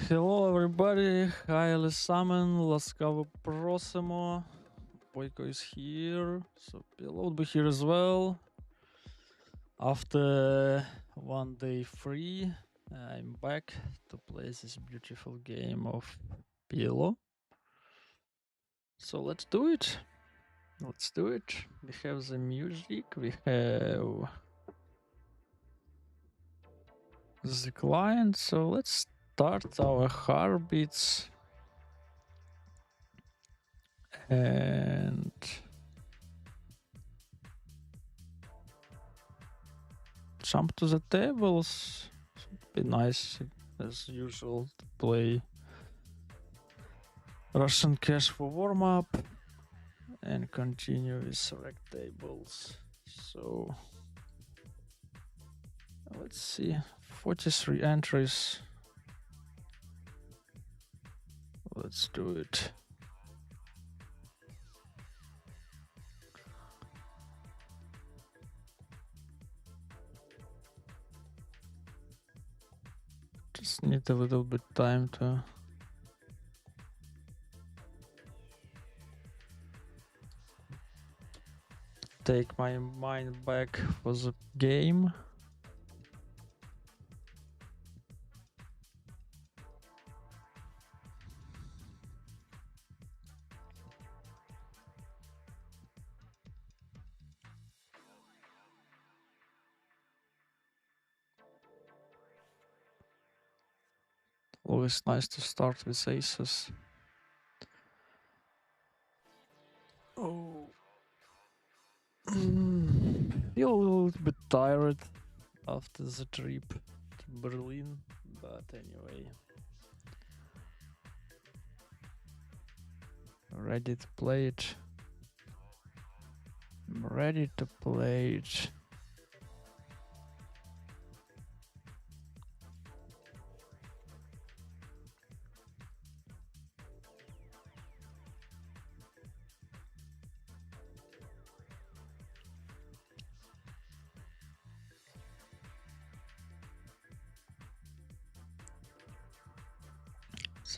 Hello everybody, highly summon, ласкаво просимо. Boyko is here, so PLO will be here as well. After one day free, I'm back to play this beautiful game of PLO. So let's do it. Let's do it. We have the music, we have the client, so let's start our heartbeats. And jump to the tables. It'd be nice as usual to play Russian cash for warm-up and continue with rec tables. So let's see, 43 entries. Let's do it. Just need a little bit time to take my mind back for the game. Always nice to start with aces. Oh. Feel a little bit tired after the trip to Berlin, but anyway. Ready to play it. I'm ready to play it.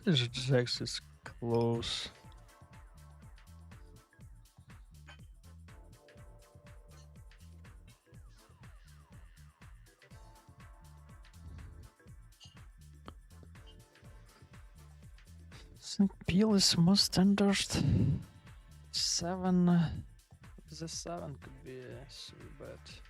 This Jax is close. I think Peel is most standard. 7. The 7 could be a 3-bet.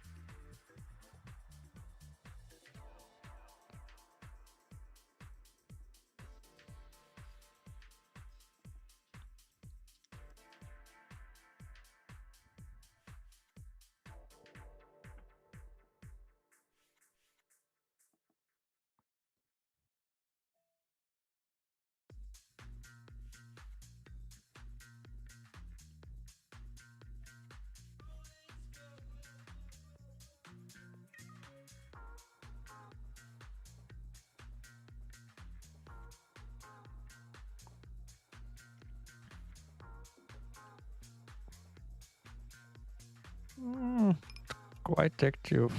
Quite active.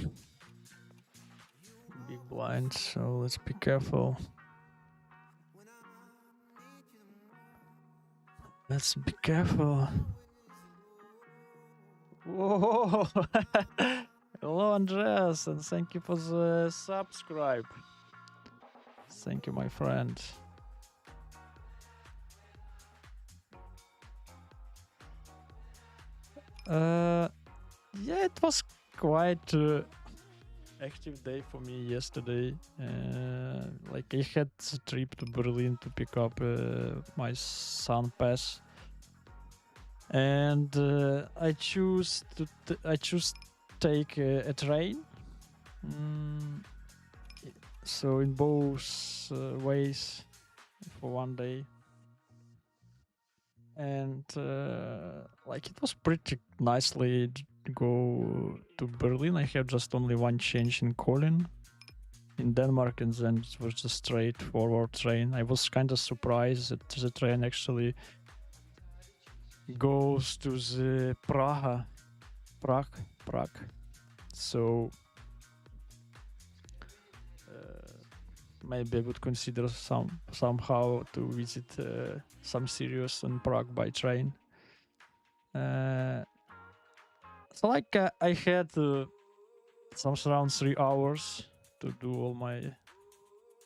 Big blind, so let's be careful. Let's be careful. Whoa! Hello, Andreas, and thank you for the subscribe. Thank you, my friend. Yeah, it was quite active day for me yesterday. Like I had a trip to Berlin to pick up my son pass, and I choose to take a train. So in both ways for one day. And like it was pretty nicely go to Berlin. I have just only one change in calling in Denmark, and then it was just straightforward train. I was kind of surprised that the train actually goes to the Prague. So maybe I would consider somehow to visit some series in Prague by train. So like I had some around 3 hours to do all my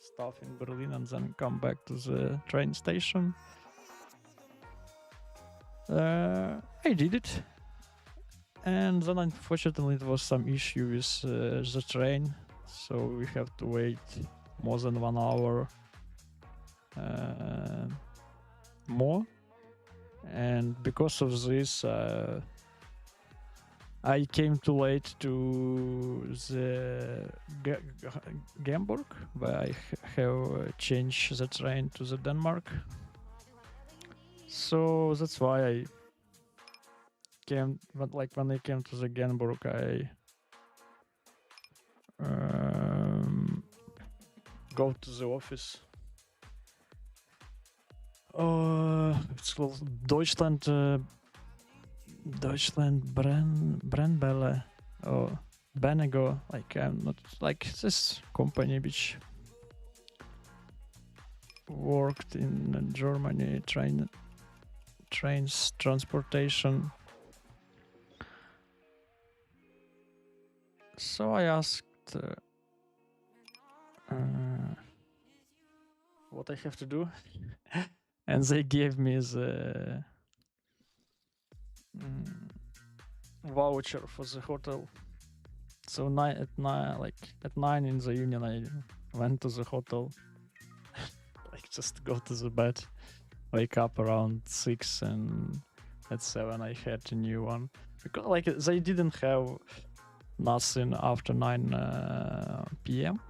stuff in Berlin and then come back to the train station. I did it, and then unfortunately there was some issue with the train, so we have to wait more than 1 hour more, and because of this I came too late to the Hamburg, where I have changed the train to the Denmark. So that's why I came, like when I came to the Hamburg, I go to the office. It's called Deutschland Brennbelle or Benego. Like I'm not like this company which worked in Germany trains transportation. So I asked what I have to do, and they gave me the voucher for the hotel. So at 9 in the evening I went to the hotel, like just go to the bed, wake up around 6, and at 7 I had a new one, because like they didn't have nothing after 9 p.m.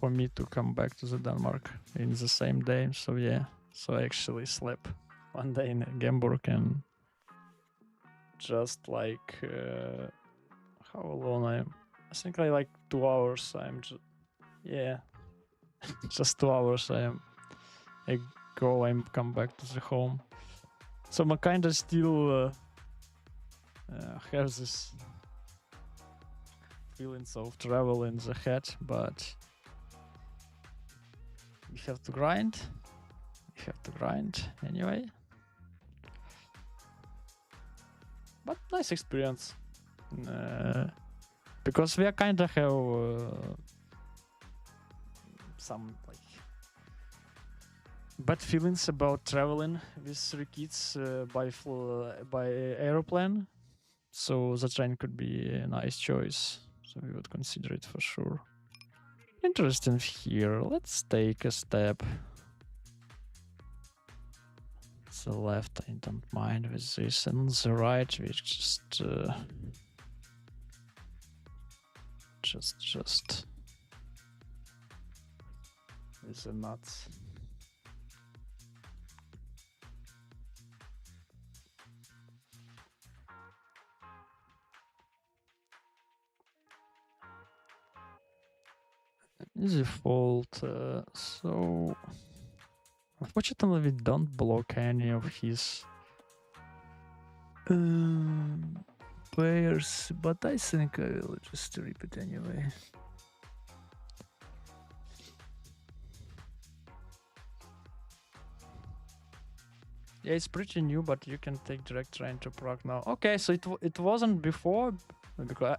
for me to come back to the Denmark in the same day. So yeah, so I actually slept one day in Hamburg, and just like how long I think I like 2 hours. I'm just just 2 hours. I come back to the home. So I kind of still have this feelings of travel in the head, but we have to grind. We have to grind anyway. But nice experience. Because we kind of have some like bad feelings about traveling with 3 kids by aeroplane. So the train could be a nice choice. So we would consider it for sure. Interesting here. Let's take a step. The left, I don't mind with this, and the right, we just with the nuts. Default. So unfortunately, we don't block any of his players, but I think I will just rip it anyway. Yeah, it's pretty new, but you can take direct train to Prague now. Okay, so it wasn't before, because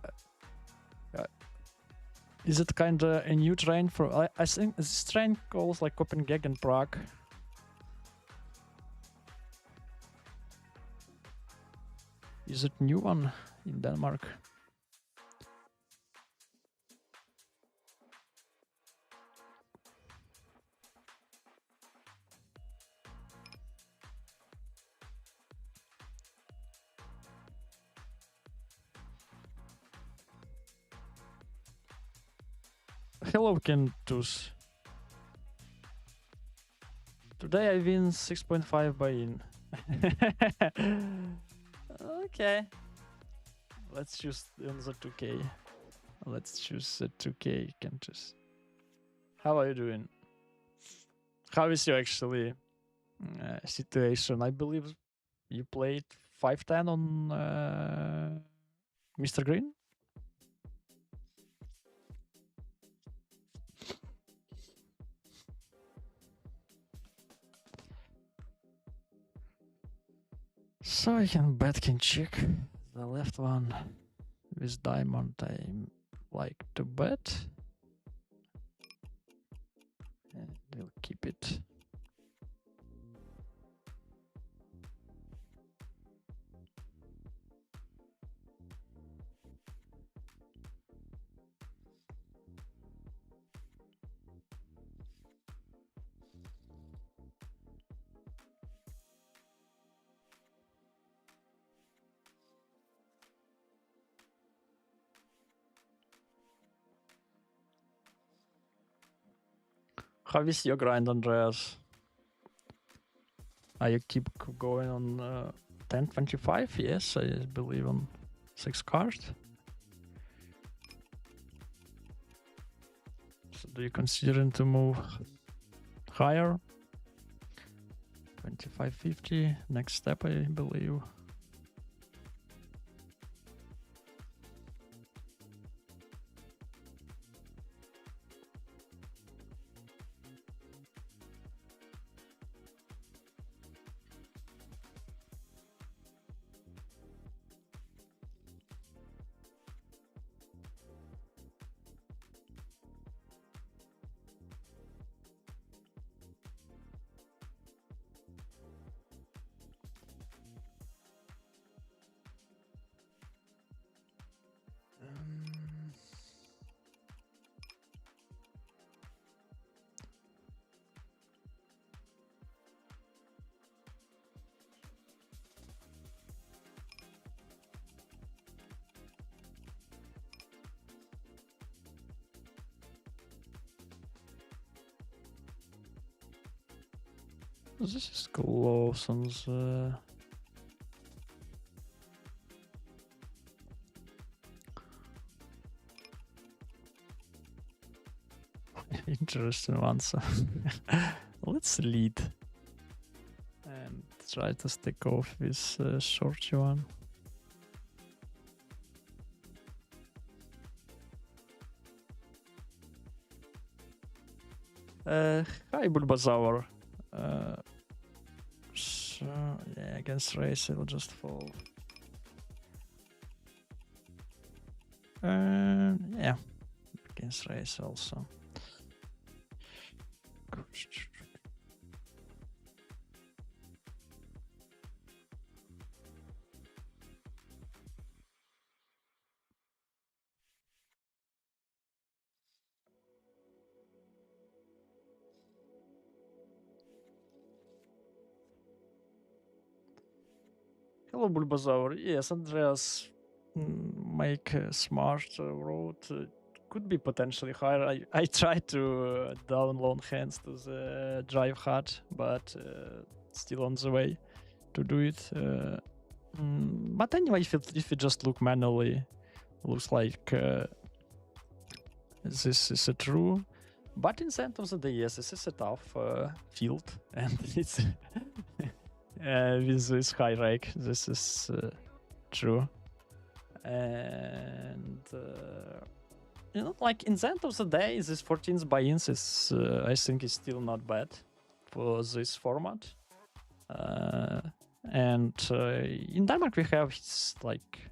is it kind of a new train for? I think this train calls like Copenhagen Prague. Is it new one in Denmark? Hello, Kentus. Today I win 6.5 buy-in. Okay. Let's choose on the 2K. Let's choose the 2K, Kentus. How are you doing? How is your actually situation? I believe you played 510 on Mr. Green? So I can check the left one with diamond. I like to bet, and we'll keep it. How is your grind, Andreas? Are you keep going on 1025? Yes, I believe on 6 cards. So do you consider to move higher? 2550, next step, I believe. This is close on the... Interesting answer. Let's lead and try to stick off with short one. Hi, Bulbasaur. So, yeah, against race, it'll just fall. Yeah, against race also. Hello, Bulbasaur. Yes, Andreas, make a smart road. Could be potentially higher. I tried to download hands to the drive hard, but still on the way to do it. But anyway, if you just look manually, looks like this is a true. But in the end of the day, yes, this is a tough field, and it's with this high rake, this is true. And you know, like in the end of the day, this 14th buy-ins is, I think, is still not bad for this format. And in Denmark, we have like,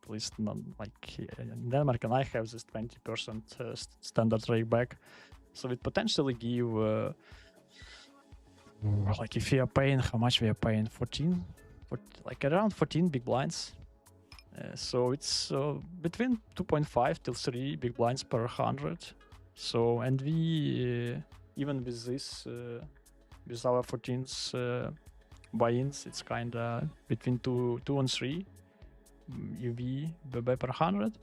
at least not like in Denmark, and I have this 20% standard rake back, so it potentially give like if we are paying, how much we are paying? 14, like around 14 big blinds. So it's between 2.5 till 3 big blinds per 100. So, and we even with this, with our 14th buy-ins, it's kind of between 2 and 3 UV per 100.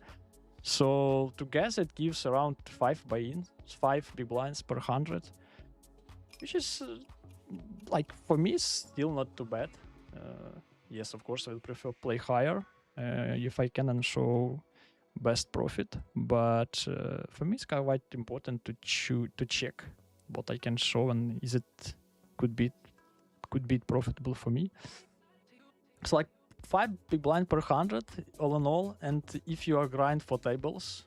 So together it gives around 5 buy-ins, 5 big blinds per 100, which is like for me still not too bad. Yes, of course I would prefer play higher if I can and show best profit, but for me it's quite important to check what I can show and is it could be profitable for me. It's like 5 big blind per 100 all in all, and if you are grind for tables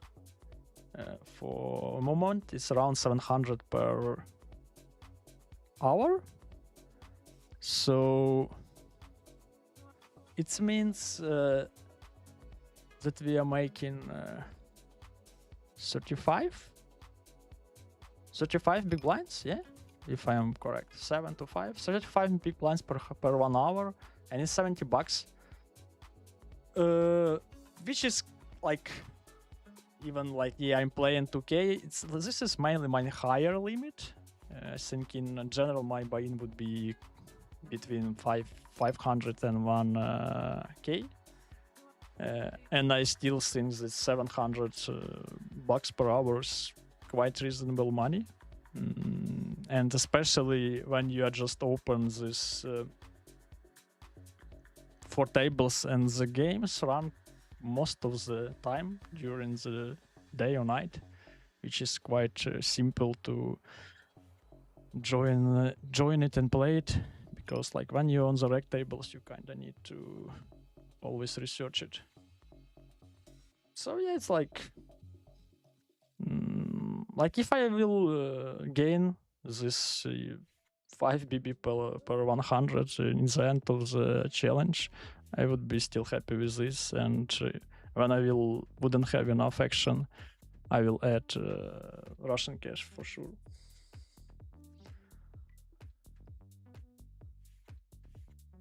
for a moment, it's around 700 per hour. So it means that we are making 35 big blinds, yeah, if I am correct. 7 to 5, 35 big blinds per 1 hour, and it's $70, which is like, even like, yeah, I'm playing 2K. This is mainly my higher limit. I think in general my buy-in would be between 500 and 1K. And I still think that 700 bucks per hour is quite reasonable money. And especially when you are just open this 4 tables and the games run most of the time during the day or night, which is quite simple to join it and play it, because like when you're on the rec tables you kind of need to always research it. So yeah, it's like if I will gain this 5 BB per 100 in the end of the challenge, I would be still happy with this. And when I wouldn't have enough action, I will add Russian cash for sure.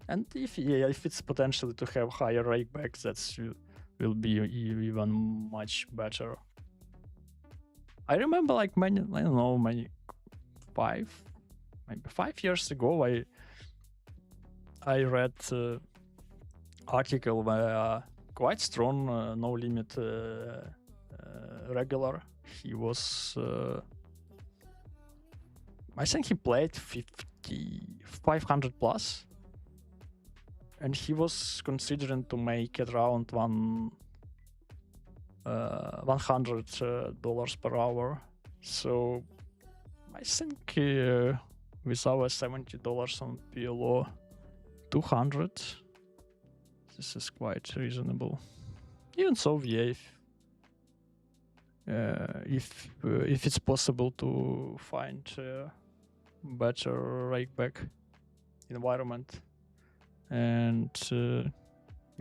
And if it's potentially to have higher rakeback, that will be even much better. I remember like maybe 5 years ago, I read article where quite strong no limit regular. He was I think he played 500 plus, and he was considering to make it around $100 per hour. So I think with our $70 on PLO 200, this is quite reasonable. Even so, yeah, if it's possible to find better rakeback environment and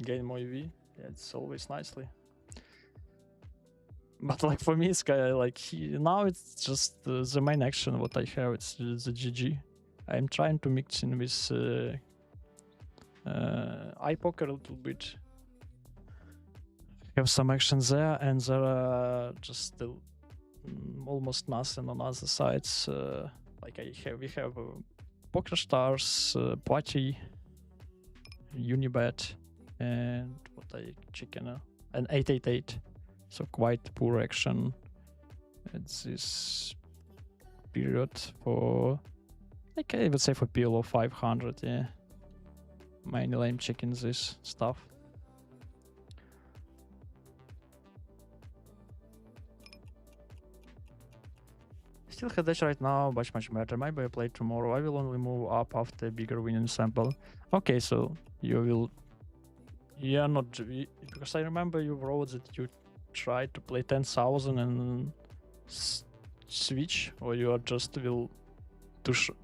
gain more EV, yeah, it's always nicely. But like for me, it's kind of like now it's just the main action what I have. It's the GG. I'm trying to mix in with iPoker a little bit. Have some action there, and there are just still almost nothing on other sides. Like we have Poker Stars, Party, Unibet, and chicken and 888. So quite poor action at this period for, like I would say for PLO 500, yeah. Mainly I'm checking this stuff. Still have dash right now, much better. Maybe I play tomorrow. I will only move up after a bigger winning sample. Okay, so you are not, because I remember you wrote that you try to play 10,000 and switch, or you are just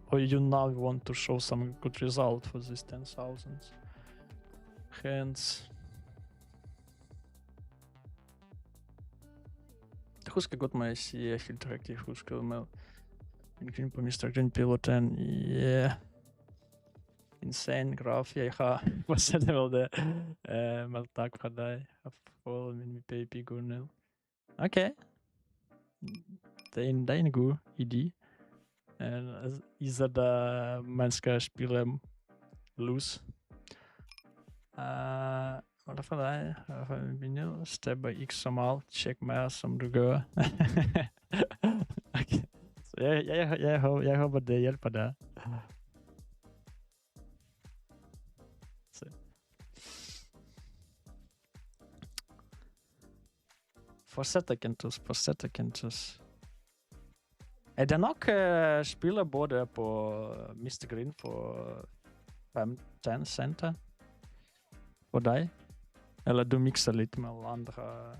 or you now want to show some good result for this 10,000 hands. Who's got my CA filter active? Who's got my green for Mr. Green PLO 10? Yeah. Insane graph. Я посадив де мелтак вгадай. Follow me baby Gurnil. Okay. Dein Gu ID. En is dat mensen spelen loose. Wat van die? Van vinyl. Step by X allemaal. Check maar som другое. Okay. Så jeg håper det hjelper deg. Fortsette Kentus. Er det nok spiller både på Mr. Green for 5-10 center for deg? Eller du mixer litt med alle andre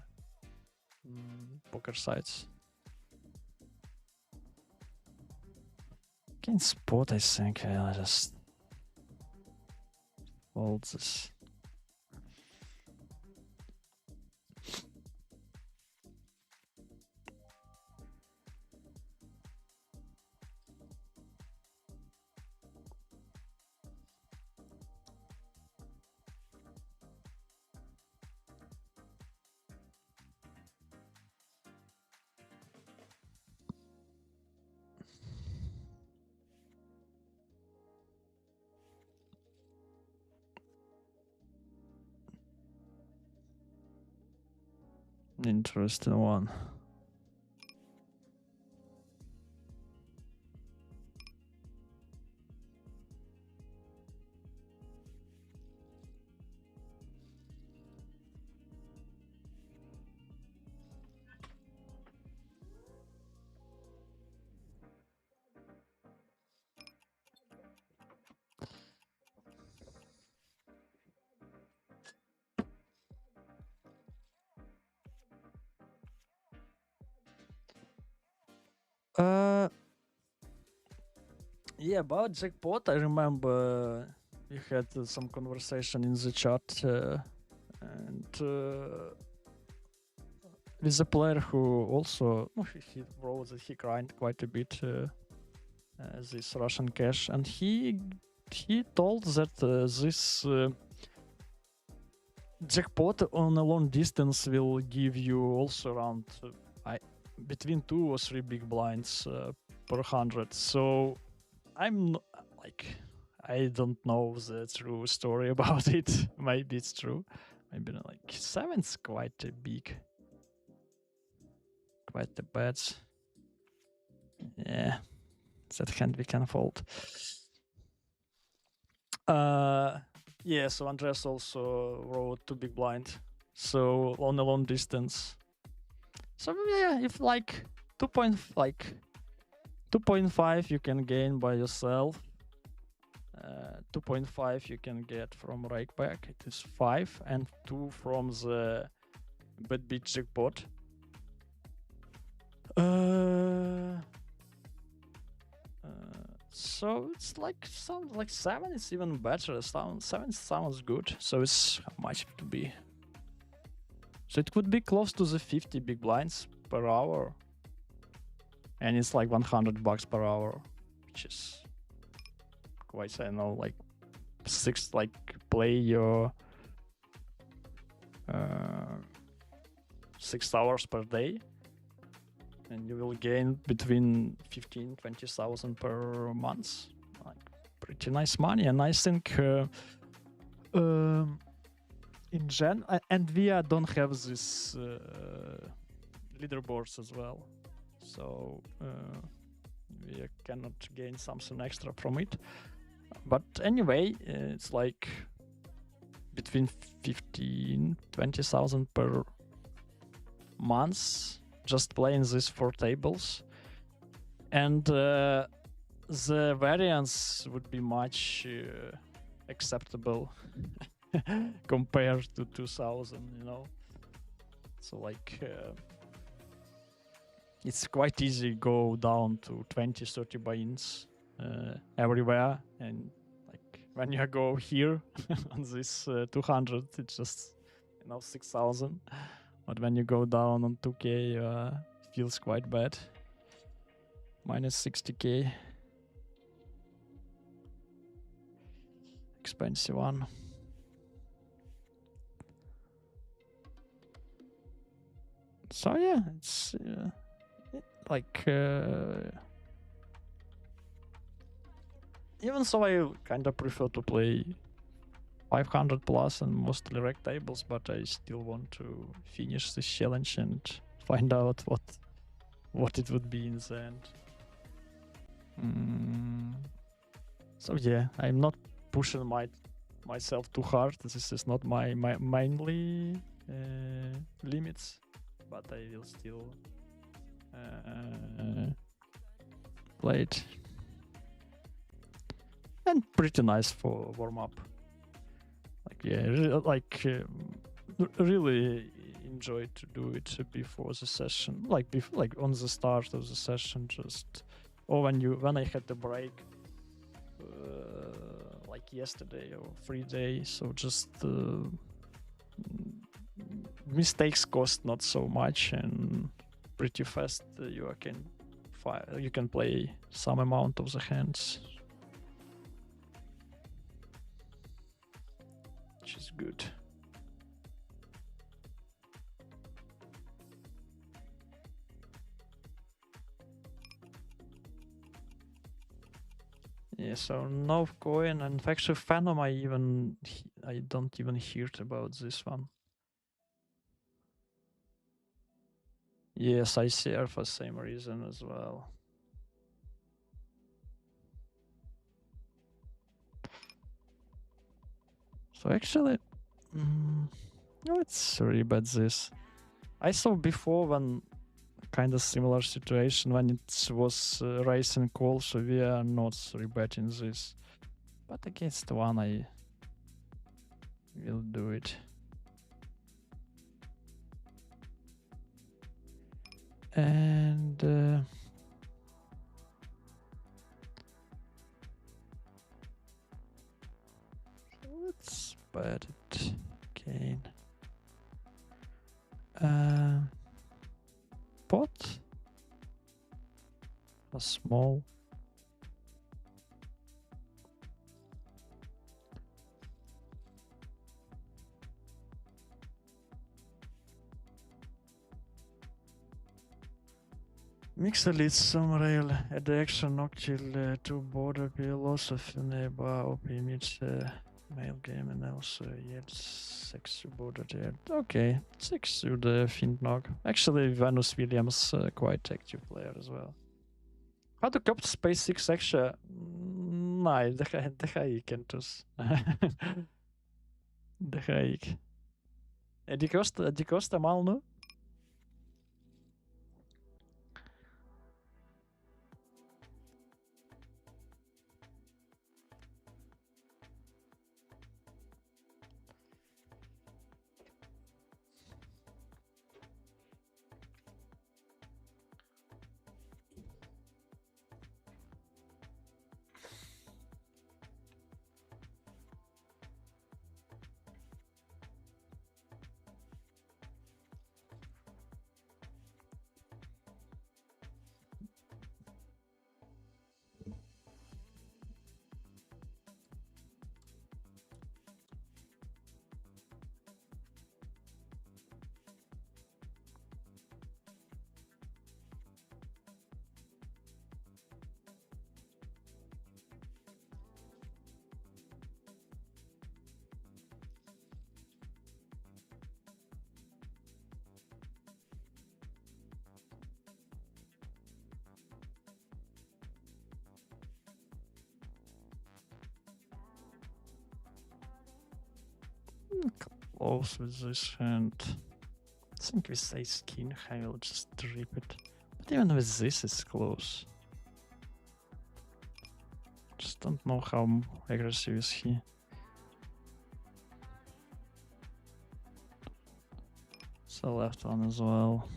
poker sites? Can't spot, I think. I just fold this. Interesting one. Yeah, about jackpot, I remember we had some conversation in the chat, and with a player who also he wrote that he grind quite a bit this Russian cash, and he told that this jackpot on a long distance will give you also around between 2 or 3 big blinds per 100. So I'm like, I don't know the true story about it. Maybe it's true. Maybe not. Like 7's quite a big, quite a bad. Yeah, that hand we can fold. Yeah, so Andres also wrote 2 big blind. So on a long distance. So yeah, if like 2.5 you can gain by yourself. 2.5 you can get from rakeback. It is 5 and 2 from the bad beat jackpot. So it's like sounds like 7 is even better. 7 sounds good. So it's how much it would be? So it would be close to the 50 big blinds per hour. And it's like $100 per hour, which is quite, I don't know, like 6, like play your 6 hours per day. And you will gain between 15-20,000 per month. Like pretty nice money. And I think in Gen and VIA don't have this leaderboards as well. So we cannot gain something extra from it. But anyway, it's like between 15-20,000 per month just playing these 4 tables. And the variance would be much acceptable compared to 2000, you know. So like it's quite easy go down to 20-30 buy-ins everywhere, and like when you go here on this 200 it's just, you know, 6,000, but when you go down on 2k it feels quite bad. Minus 60k. Expensive one. So yeah, it's like even so I kind of prefer to play 500 plus and mostly rec tables, but I still want to finish this challenge and find out what it would be in the end. So yeah, I'm not pushing myself too hard. This is not my mainly limits, but I will still play it. And pretty nice for warm up. Like yeah, really enjoyed to do it before the session, like on the start of the session, just or when I had the break, like yesterday or 3 days. So just mistakes cost not so much, and pretty fast you can play some amount of the hands, which is good. Yeah, so no coin, and actually Phantom I don't even hear about this one. Yes, ICR for same reason as well. So actually, let's rebet this. I saw before one kind of similar situation when it was raise and call, so we are not rebetting this. But against one, I will do it. And let's bet it again. Pot a small. Mixer leads some rail at the action noctil to border PLOs of neighbor OP meets mail game and also yet 6 to border yet. Okay, 6 to the Fiend knock. Actually, Venus Williams quite active player as well. How to copy Space 6 extra? Nej, det här gick inte. Det här gick. De kostar mal nu? Close with this hand. I think we say skin, I will just rip it. But even with this, it's close. Just don't know how aggressive is he. So left one as well.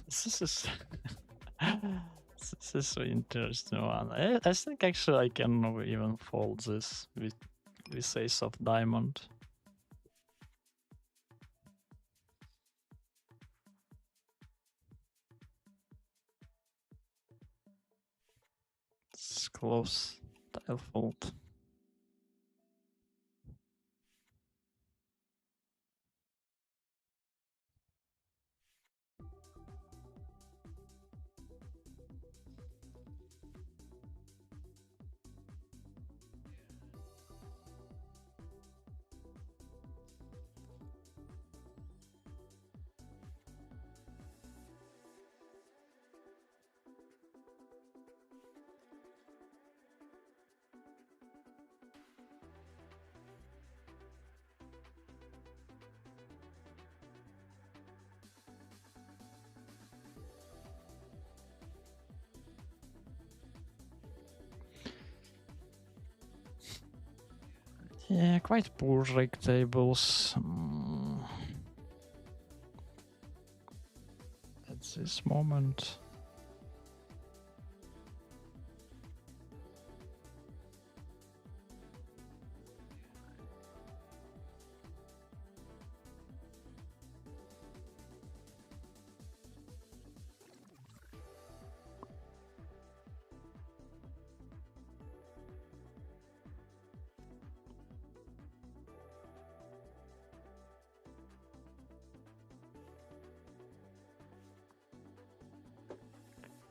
This is this is so interesting one. I think actually I can even fold this with ace of diamond. It's close. Tile fold. Yeah, quite poor rig tables. At this moment.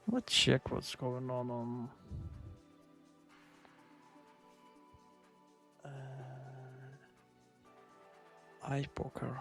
Let's check what's going on iPoker.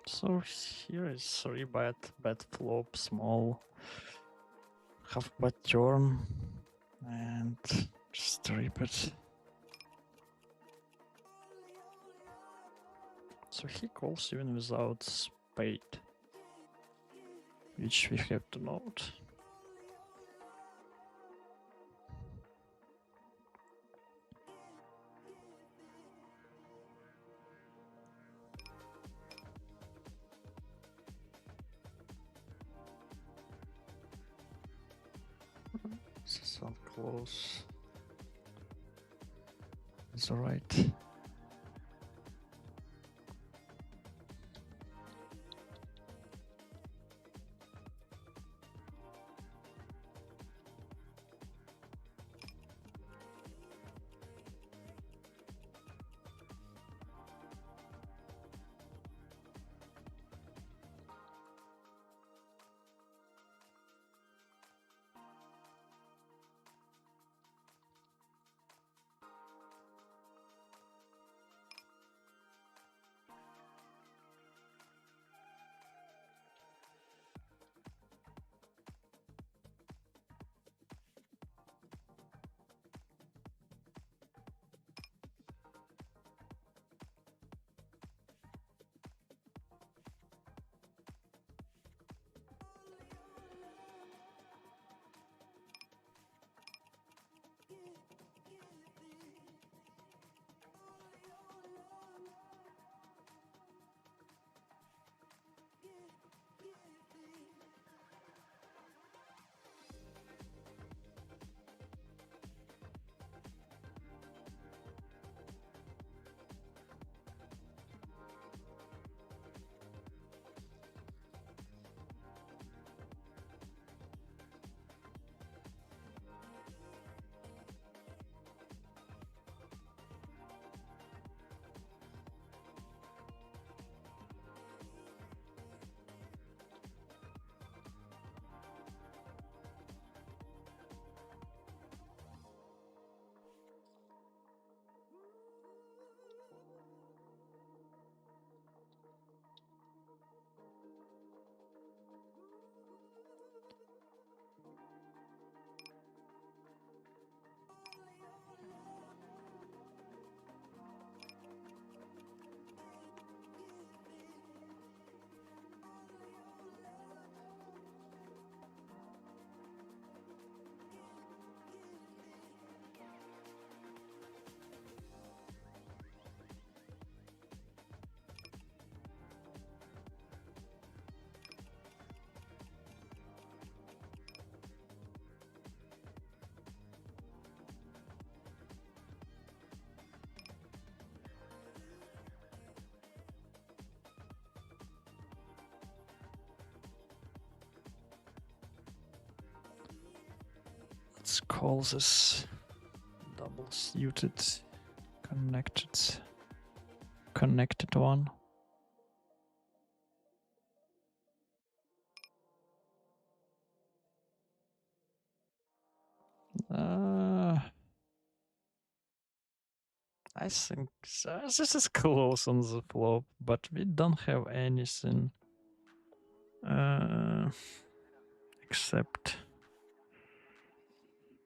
So here is 3-bet flop, small, half-bet turn, and just 3-bet. So he calls even without spade, which we have to note. This is all close. It's alright. Let's call this double suited connected one. I think this is close on the flop, but we don't have anything except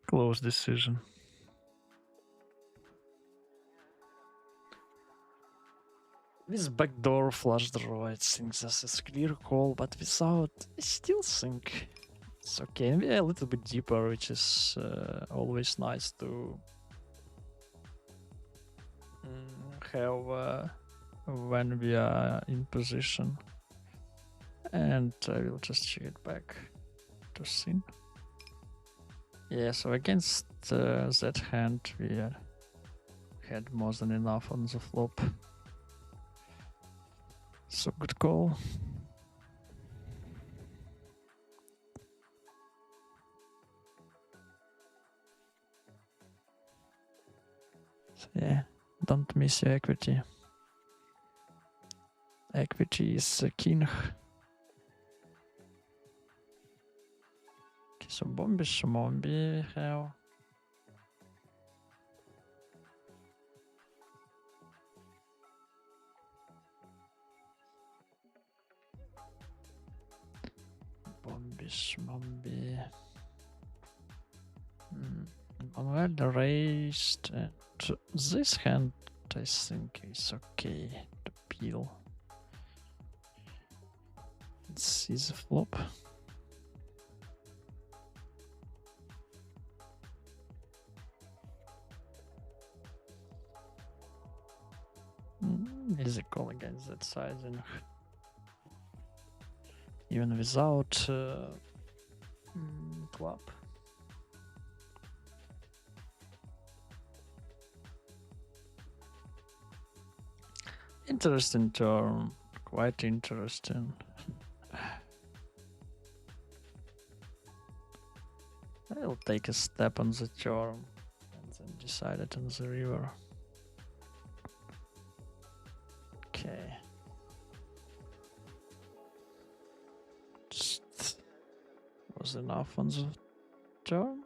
close decision. With backdoor flush draw, I think this is clear call, but without, I still think it's okay. We're a little bit deeper, which is always nice to have when we are in position. And I will just check it back to see. Yeah, so against that hand, we had more than enough on the flop. So good call. So yeah, don't miss your equity. Equity is king. Okay, so Bombi Shmombi have. Bombi Shmombi. Manuel raised, and this hand I think is okay to peel. Let's see the flop. Easy call against that sizing. Even without club. Interesting turn, quite interesting. I'll take a step on the turn and then decide it on the river. Okay. Just was enough on the turn.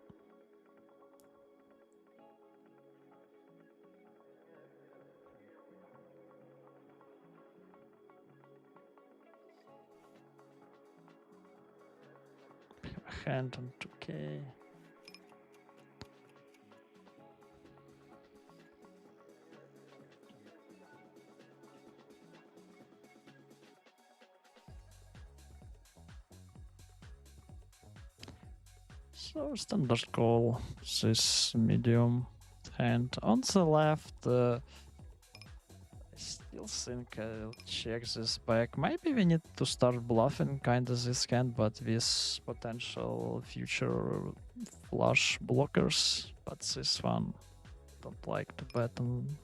Hand on 2k. So standard call, this medium hand. On the left, I still think I'll check this back. Maybe we need to start bluffing kind of this hand, but with potential future flush blockers. But this one, don't like to bet on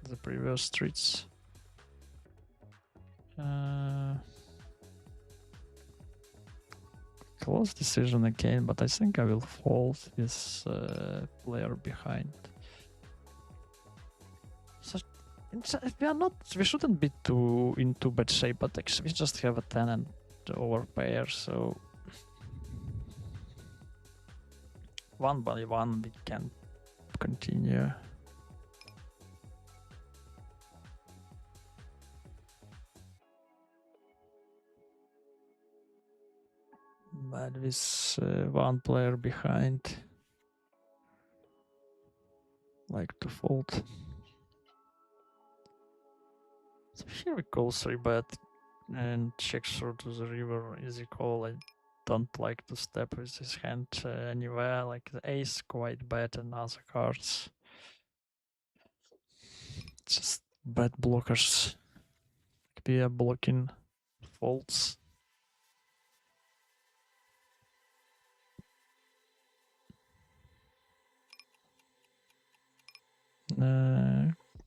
the previous streets. Close decision again, but I think I will fold with player behind. So we shouldn't be too into bad shape, but actually we just have a 10 and overpair, so one by one we can continue. But with one player behind, like to fold. So here we call 3-bet and check through to the river. Easy call. I don't like to step with this hand anywhere. Like the ace quite bad and other cards. Just bad blockers. We are blocking folds.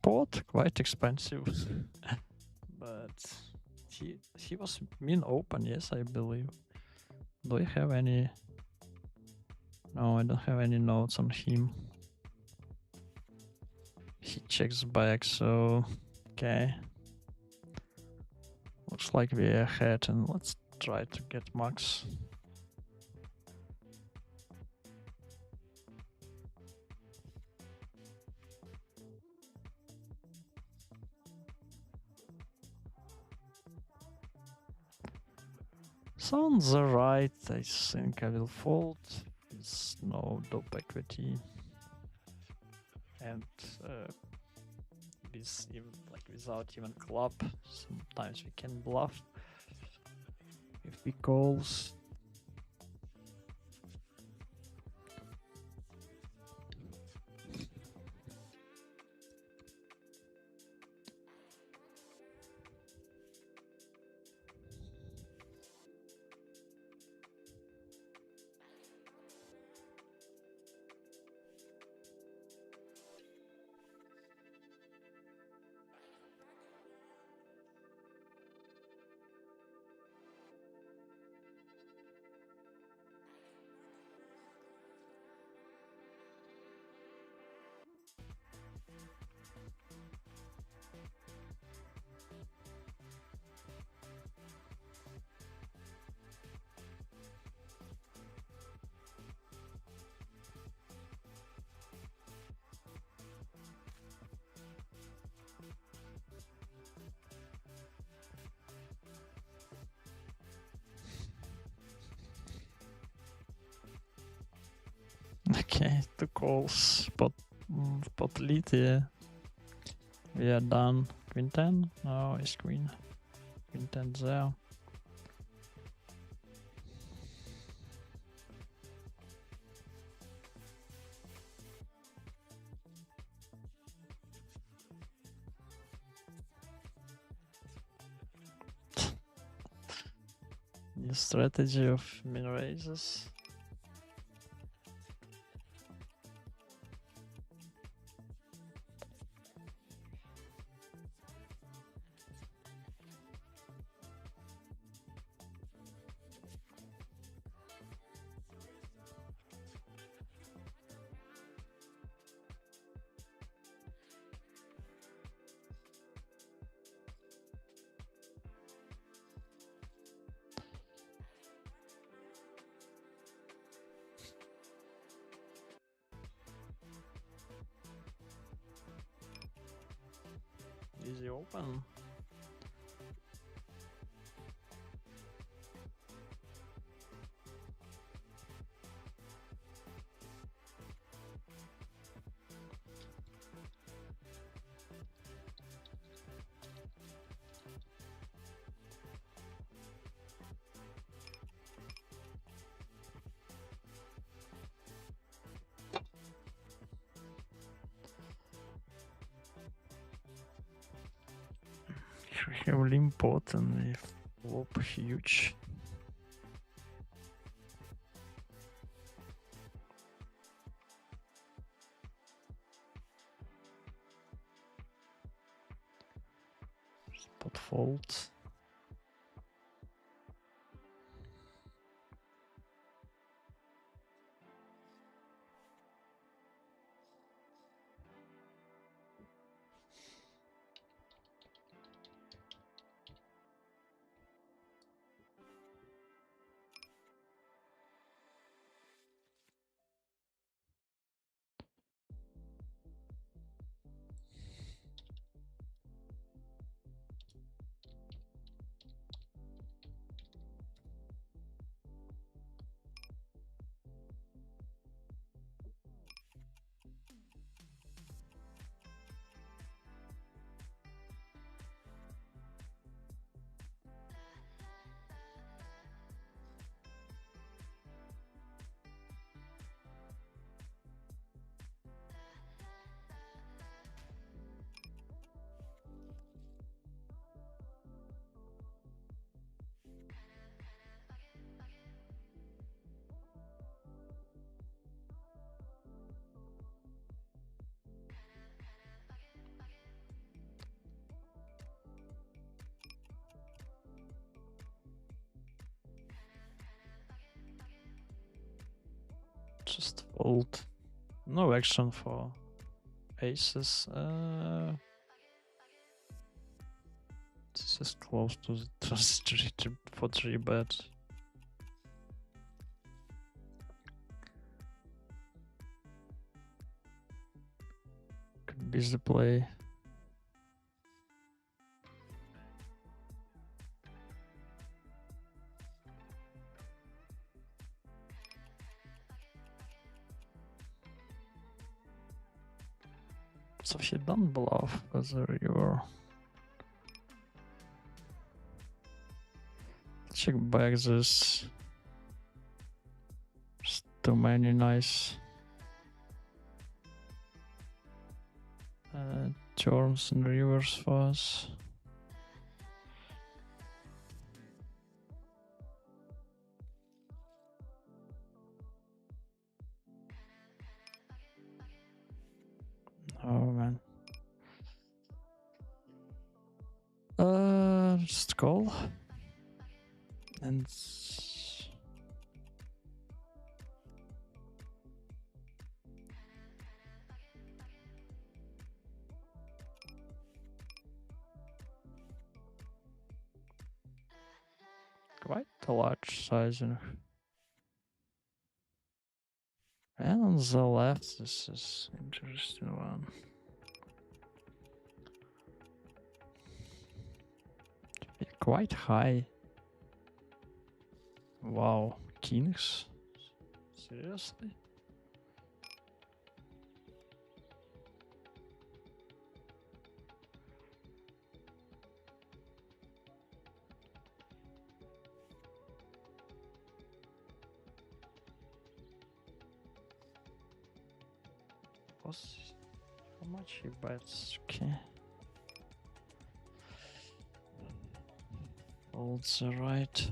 Pot quite expensive, but he was min open, yes, I believe. Do we have any No, I don't have any notes on him. He checks back, so okay. Looks like we're ahead, and let's try to get max. So on the right, I think I will fold. It's no dope equity, and with even like without even club, sometimes we can bluff if he calls. Okay, two calls, pot lead, yeah. We are done. Queen 10? No, it's queen. Queen 10 there. New strategy of min raises. Easy open. We have limp pot and we flop huge. Pot fold. Just fold. No action for aces. This is close to the for 3-bet. Could be the play. So he don't bluff with the river. Check back this. There's too many nice turns and rivers for us. Oh man. Just call. And quite a large sizing. And on the left, this is interesting one. Quite high. Wow, kings? Seriously? How much he bets? Okay. Folds the right.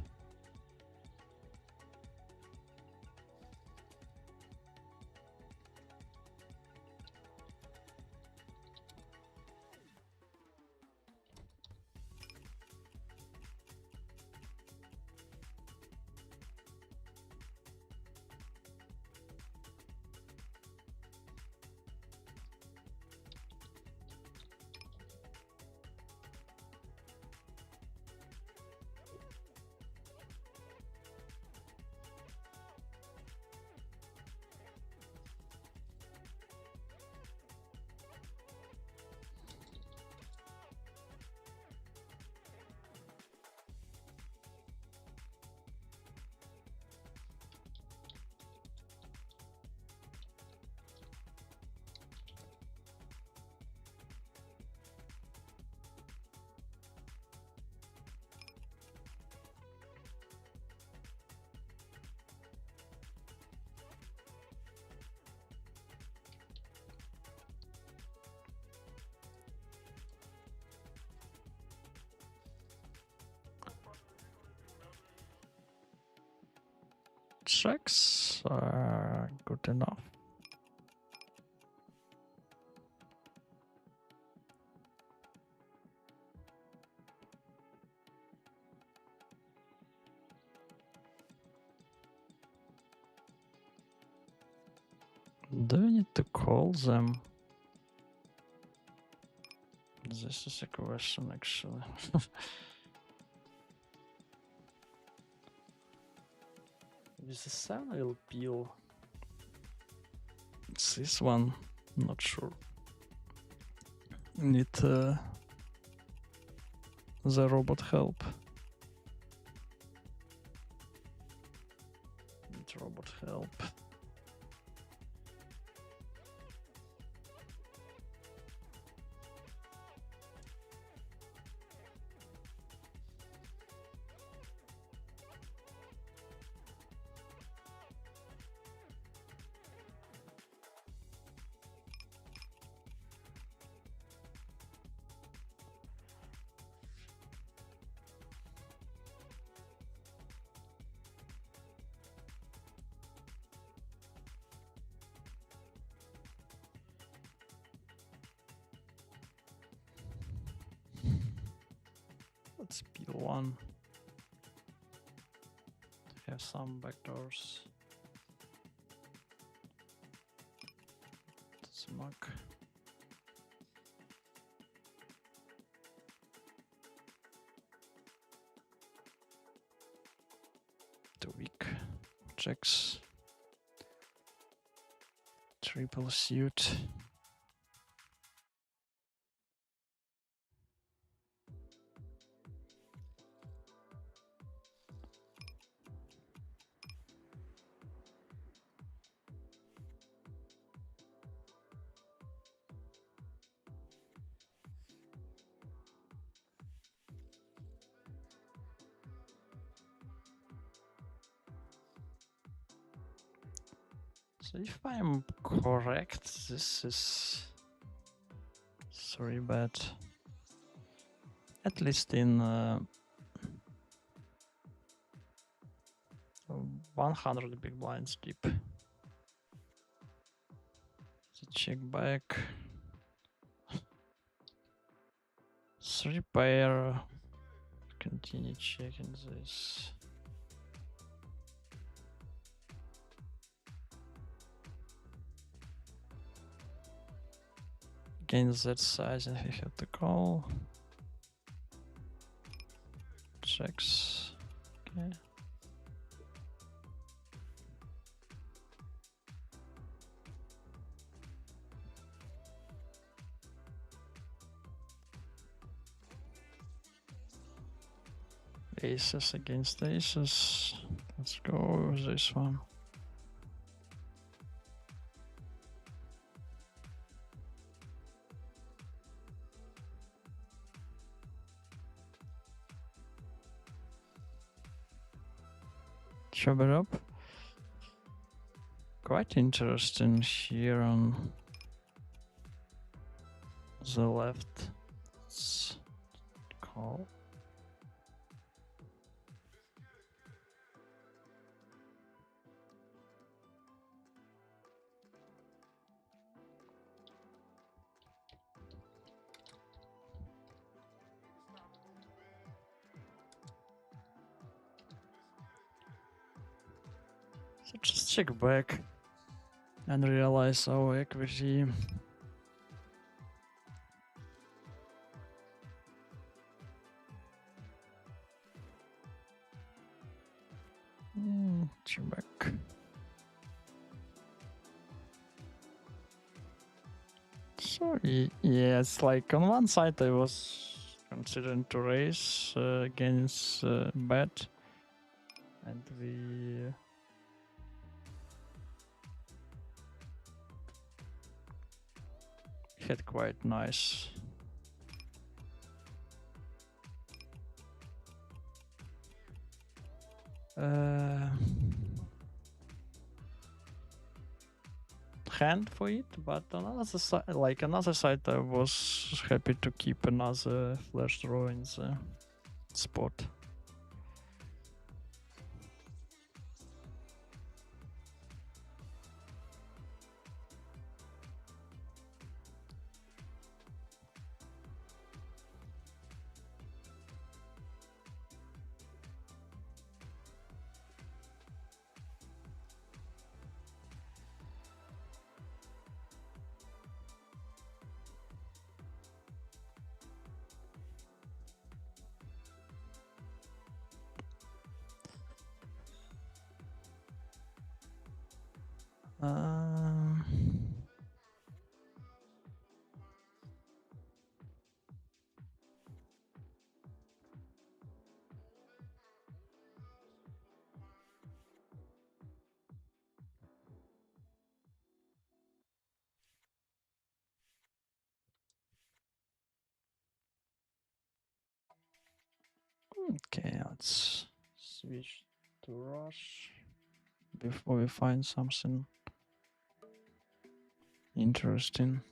Checks are good enough. Do we need to call them? This is a question, actually. With the 7 will peel. It's this one, not sure. Need the robot help. Need robot help. Let's peel one. Have some backdoors. Smoke. Too weak. Checks. Triple suit. So if I'm correct, this is 3-bet. At least in 100 big blinds deep. The check back. 3 pair. Continue checking this. Against that size, and we have to call. Checks. Okay. Aces against aces. Let's go with this one. Chop it up. Quite interesting here on the left. Let's call. So just check back and realize our equity. Check back. So yeah, it's like on one side I was considering to raise against bet, and we had quite nice hand for it, but on another side, I was happy to keep another flash draw in the spot. Okay, let's switch to rush before we find something interesting.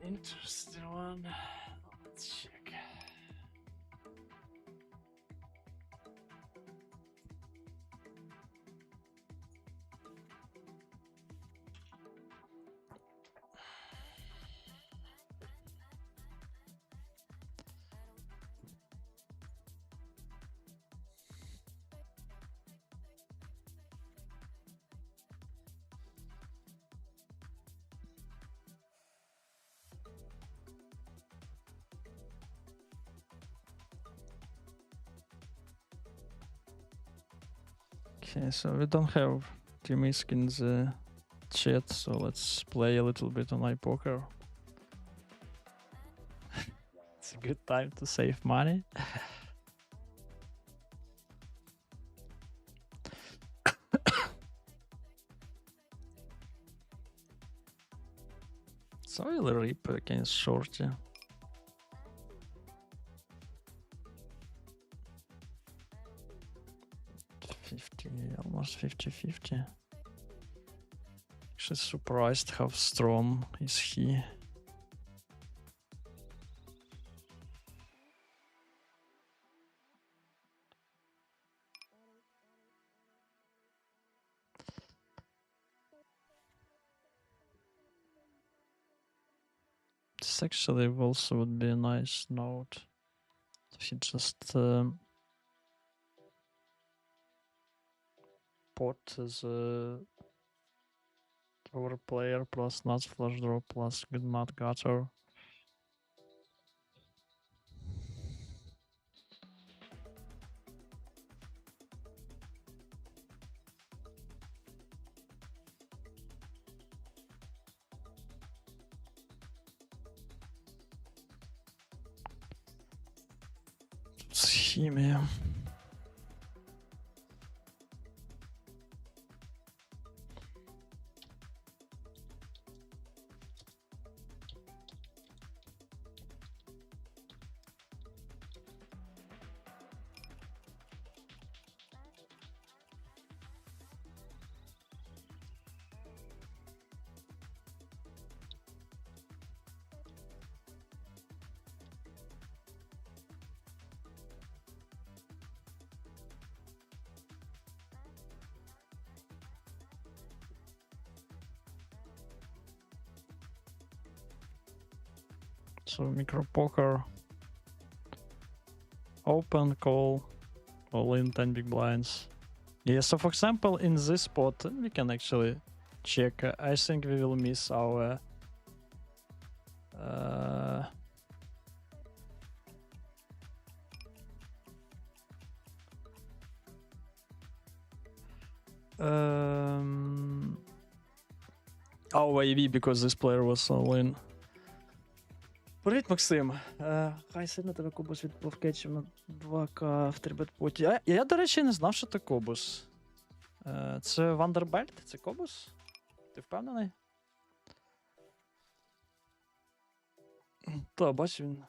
Interesting one. Let's check. Okay, so we don't have Timisk in the chat, so let's play a little bit on iPoker. It's a good time to save money. So we'll rip against Shorty. 50, almost 50-50. Actually surprised how strong is he. This actually also would be a nice note. If he just pot as a overplayer plus nuts flush draw plus good nut gutter. Scheme. So micro poker, open, call, all in 10 big blinds. Yeah, so for example, in this spot, we can actually check. I think we will miss our our AV because this player was all in. Привіт, Максим. Хай сильно тебе Кобус відбув кетчем на 2К в 3-бет-поті. Я, до речі, не знав, що це Кобус. Це Вандербельт? Це Кобус? Ти впевнений? Та, бач, він.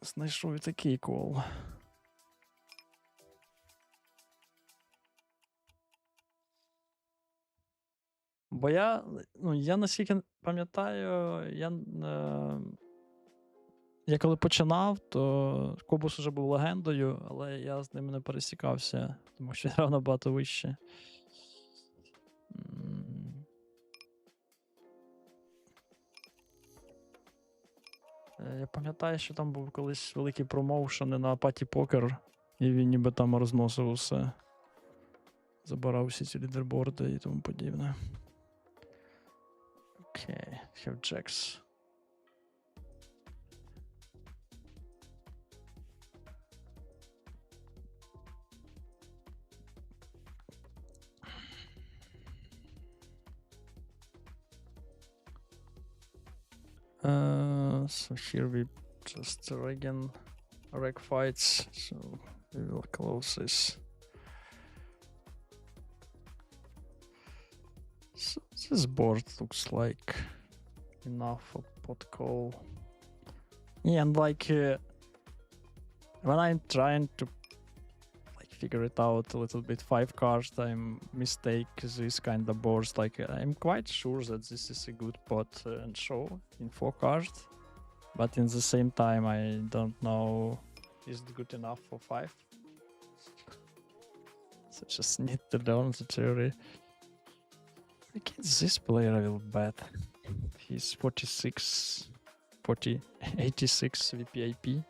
Знайшов і такий кол. Бо я наскільки пам'ятаю, я коли починав, то Кобус уже був легендою, але я з ним не пересікався, тому що він набагато вище. Я пам'ятаю, що там був колись великий промоушен на Паті Покер, і він ніби там розносив усе. Забирав всі ці лідерборди і тому подібне. Окей, have jacks. So here we just reg fights, so we will close this. So this board looks like enough for pot call. Yeah, and like when I'm trying to like figure it out a little bit 5 cards, I mistake these kind of boards. Like I'm quite sure that this is a good pot and show in 4 cards, but in the same time I don't know is it good enough for 5. So just need to learn the theory. Against this player I will bet. He's 86 VPIP.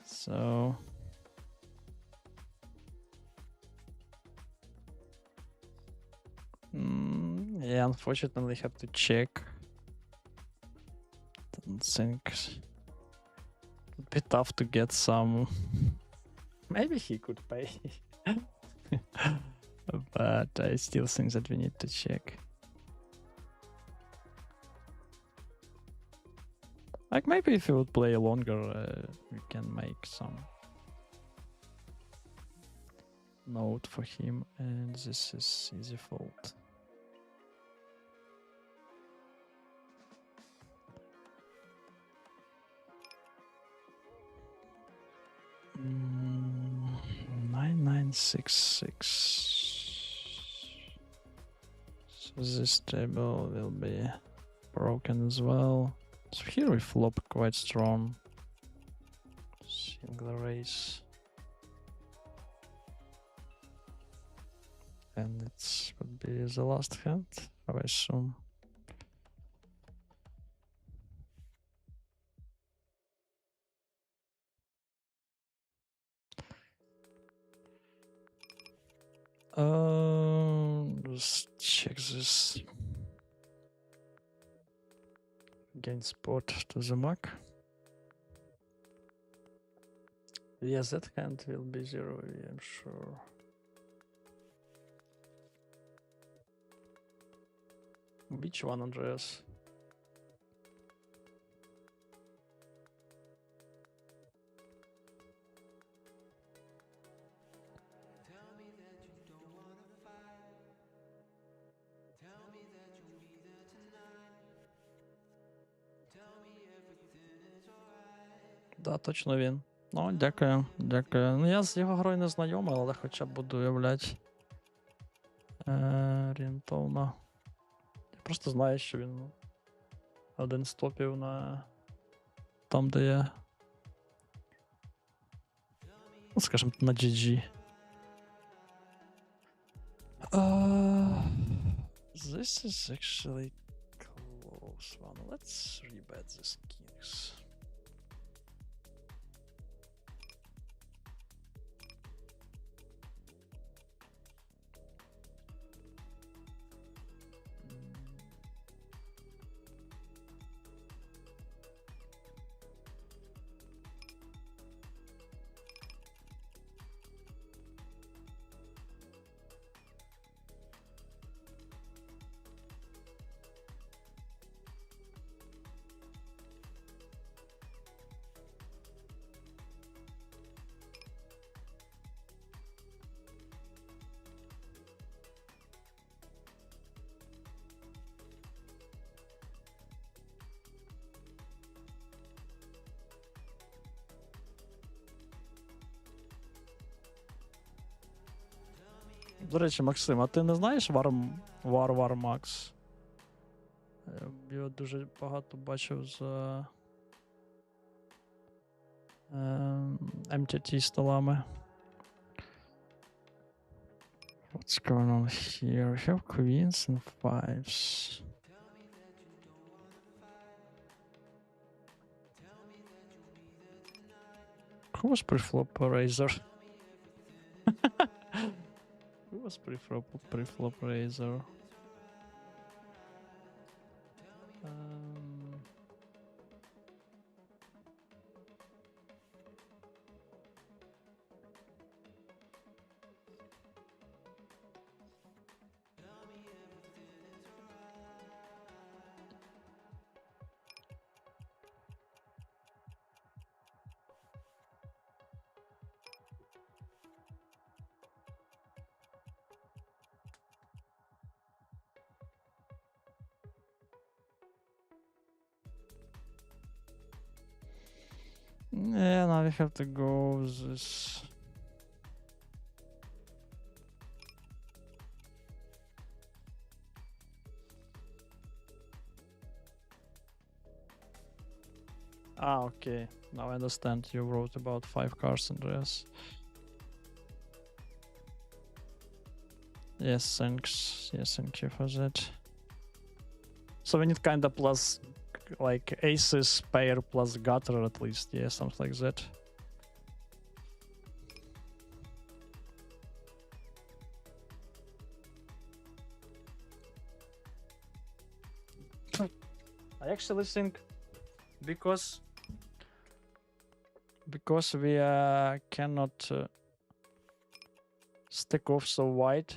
So yeah, unfortunately have to check. Don't think Would be tough to get some. Maybe he could pay. But I still think that we need to check. Like maybe if we would play longer, we can make some note for him, and this is easy fold. Mm, 9966. So this table will be broken as well. So here we flop quite strong. Single raise. And it would be the last hand, I assume. Let's check this. Gain spot to the Mac. Yes, that hand will be 0, I'm sure. Which one, Andreas? Да, точно він. Ну, дякую, дякую. Ну, я з його грою не знайомий, але хоча б буду уявляти орієнтовно. Я просто знаю, що він один з топів на там, де я. Ну, скажімо, на GG. This is actually close one. Let's rebet this kings. До речі, Максим, а ти не знаєш War Max? Я його дуже багато бачив за MTT столами. What's going on here? We have queens and fives. Who was pre-flop Razor? Who was pre-flop Razor? Yeah, now we have to go with this. Ah, okay. Now I understand. You wrote about 5 cards, Andreas. Yes, thanks. Yes, thank you for that. So we need kinda plus, like, aces, pair plus gutter at least. Yeah, something like that. I actually think because because we cannot stack off so wide,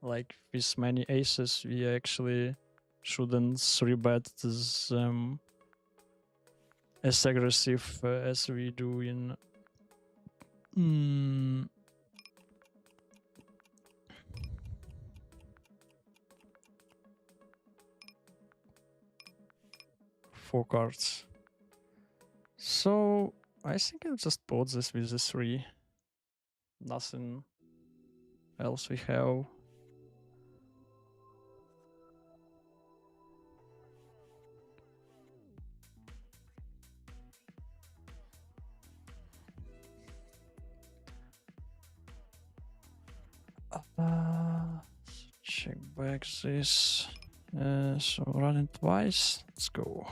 like with many aces, we actually shouldn't 3-bet them as aggressive as we do in four cards. So I think I'll just put this with the 3. Nothing else we have. Check back this. So run it twice. Let's go.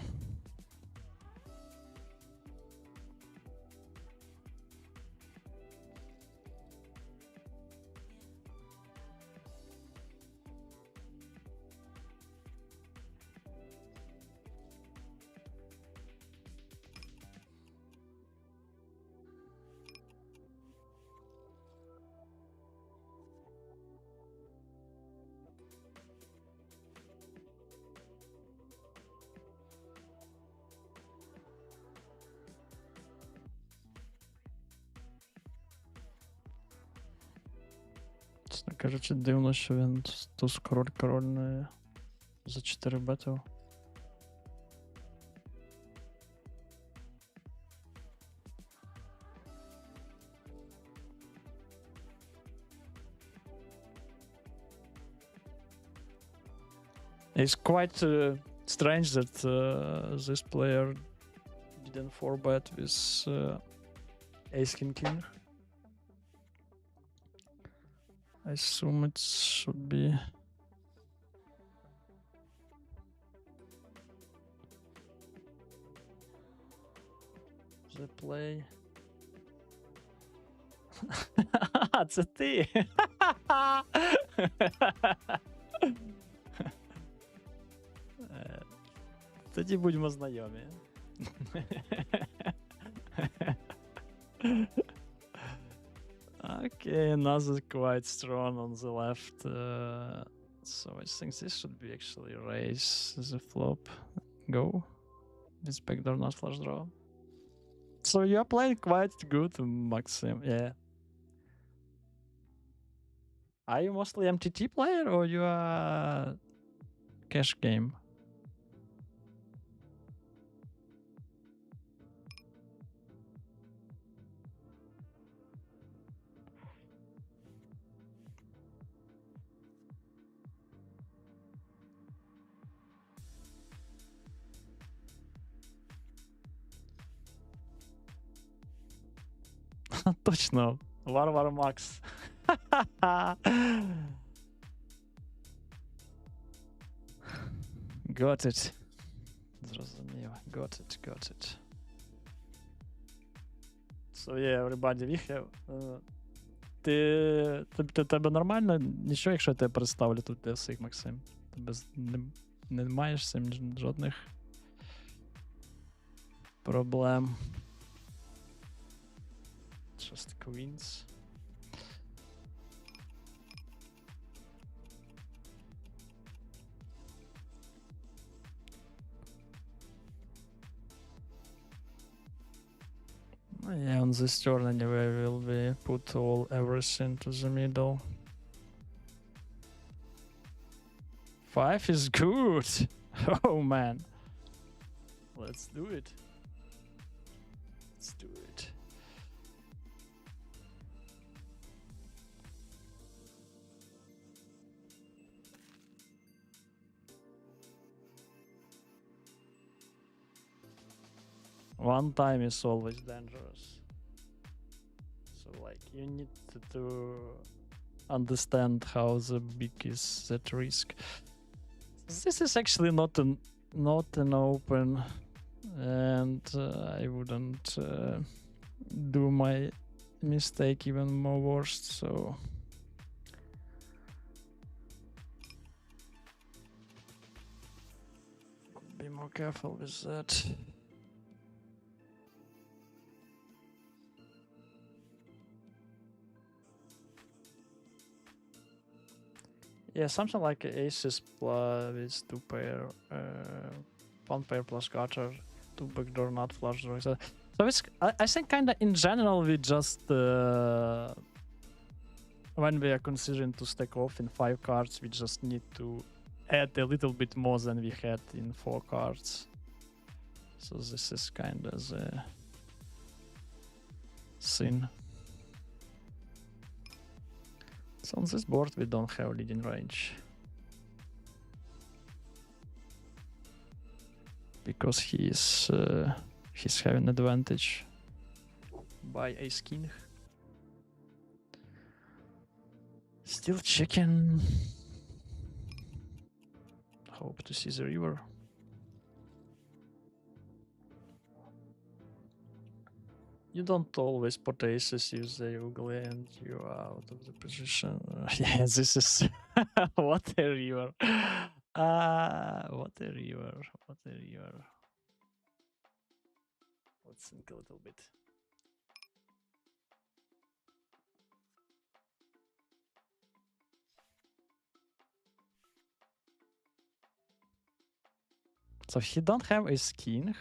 Чесно кажучи, дивно, що він туз король не за 4 бетив. It's quite strange that this player didn't 4-bet with ace king. I assume it should be the play. Це ти. Тоді будьмо знайомі. Okay, another quite strong on the left. So I think this should be actually raise the flop. Go. This backdoor not flush draw. So you're playing quite good, Maxim. Yeah. Are you mostly MTT player or you are cash game? Точно. Варвар Макс. Got it. Зрозумів. Got it. So yeah, everybody, we have. Тебе нормально? Нічого, якщо я тебе представлю тут для всіх, Максим? Тебе не маєш з цим жодних проблем. Just queens. Yeah, on this turn anyway, will be put everything to the middle. 5 is good. Oh man. Let's do it. One time is always dangerous. So like you need to understand how the big is that risk. This is actually not an open, and I wouldn't do my mistake even more worse. So be more careful with that. Yeah, something like aces plus with 2 pair, 1 pair plus gutter, 2 backdoor not flush drawing. So it's I think kind of in general we just when we are considering to stack off in 5 cards, we just need to add a little bit more than we had in 4 cards. So this is kind of the thing. So on this board we don't have leading range. Because he's having advantage by ace king. Still checking. Hope to see the river. You don't always put aces if they ugly and you're out of the position. Yeah, this is what a river. What a river. What a river. Let's think a little bit. So he don't have ace king.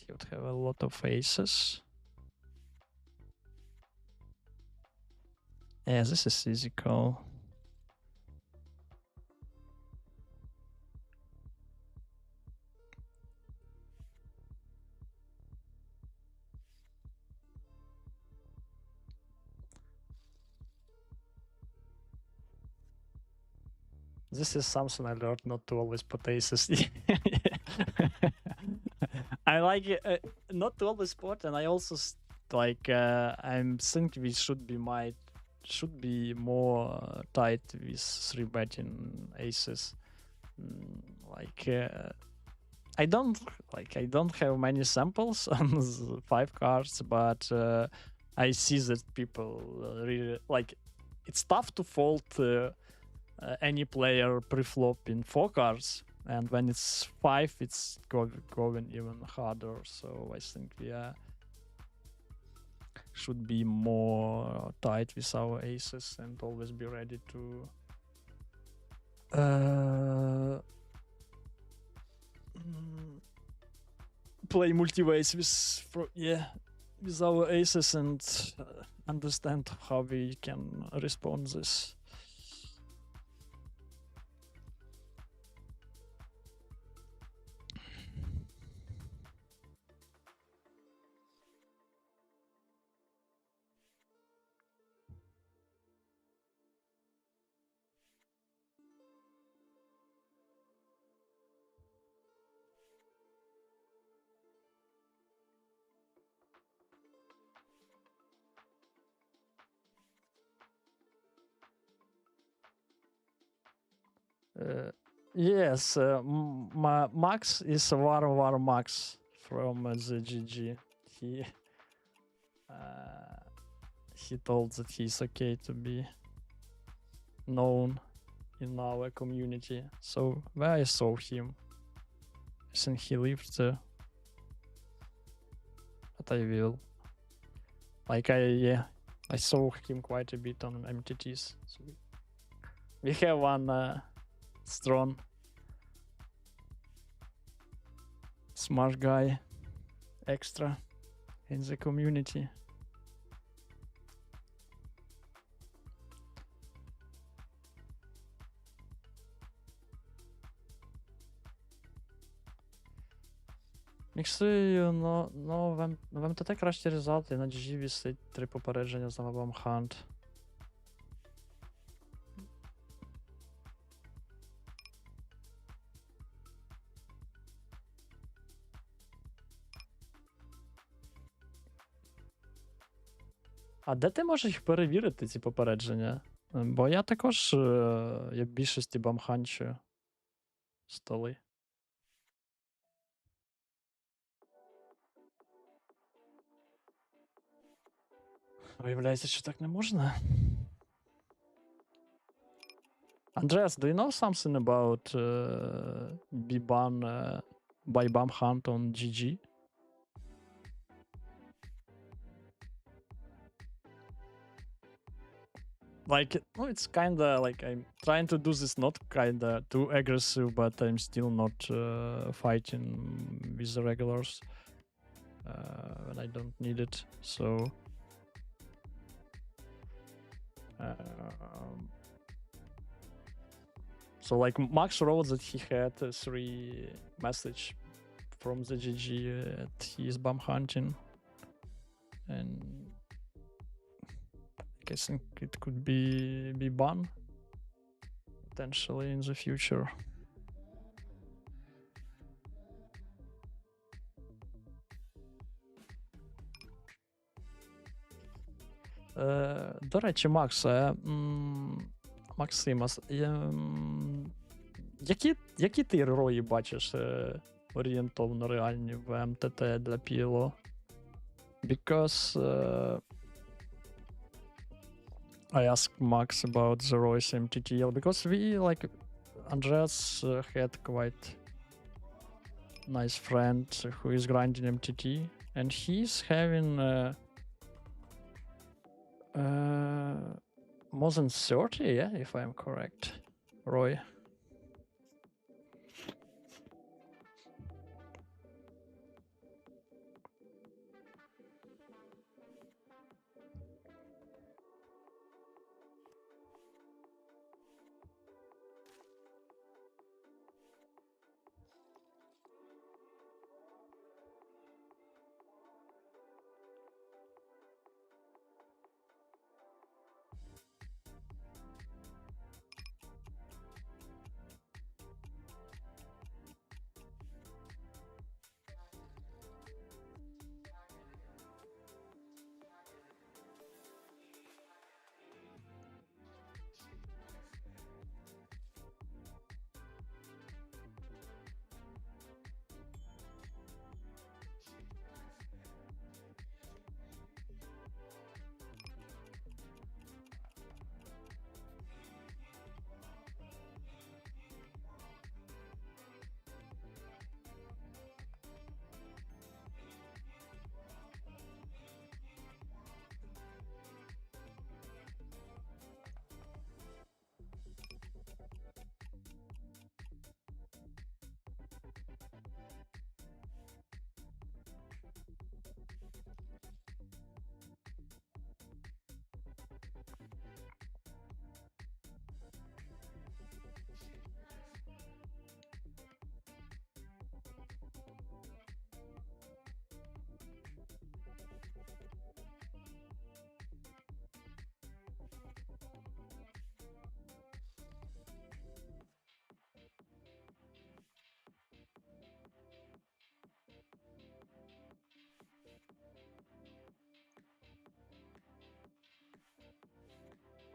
He would have a lot of aces. Yeah, this is easy call. This is something I learned, not to always put aces. I like it, not to always put, and I also like I'm thinking we should be more tight with 3-betting aces. I don't have many samples on the 5 cards, but I see that people really like. It's tough to fold any player pre-flop in 4 cards, and when it's 5, it's going even harder. So I think we should be more tight with our aces and always be ready to play multi-ways with our aces and understand how we can respond this. Yes, Max is War Max from the GG. He told that he's okay to be known in our community. So where I saw him, I think he lived there. But I will. Like I saw him quite a bit on MTTs. So we have one strong, smart guy extra in the community. Міксую, но в МТТ кращі результати, на GG висить 3 попередження за мобом Hunt. А де ти можеш їх перевірити, ці попередження? Бо я також, як більшості бамханчую столи. Виявляється, що так не можна. Andreas, do you know something about B-ban by bum hunt on GG? like, no, it's kinda like I'm trying to do this not kinda too aggressive, but I'm still not fighting with the regulars when I don't need it. So so like Max wrote that he had 3 message from the GG at his bomb hunting, and I think it could be ban potentially in the future. До речі, Максе, Максимас, які ти рої бачиш орієнтовно реальні в МТТ для PLO? Because I asked Max about the Royce MTTL because we like Andreas had quite nice friend who is grinding MTT and he's having more than 30, yeah, if I'm correct, Roy.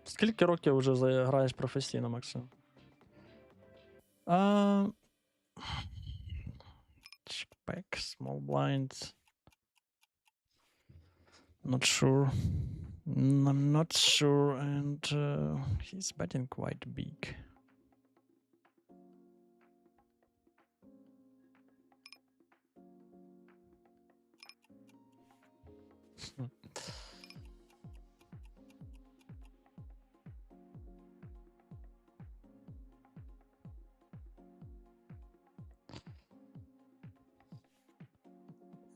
Скільки років вже граєш професійно, Максим? Check back, small blinds. Not sure. I'm not sure, and he's betting quite big.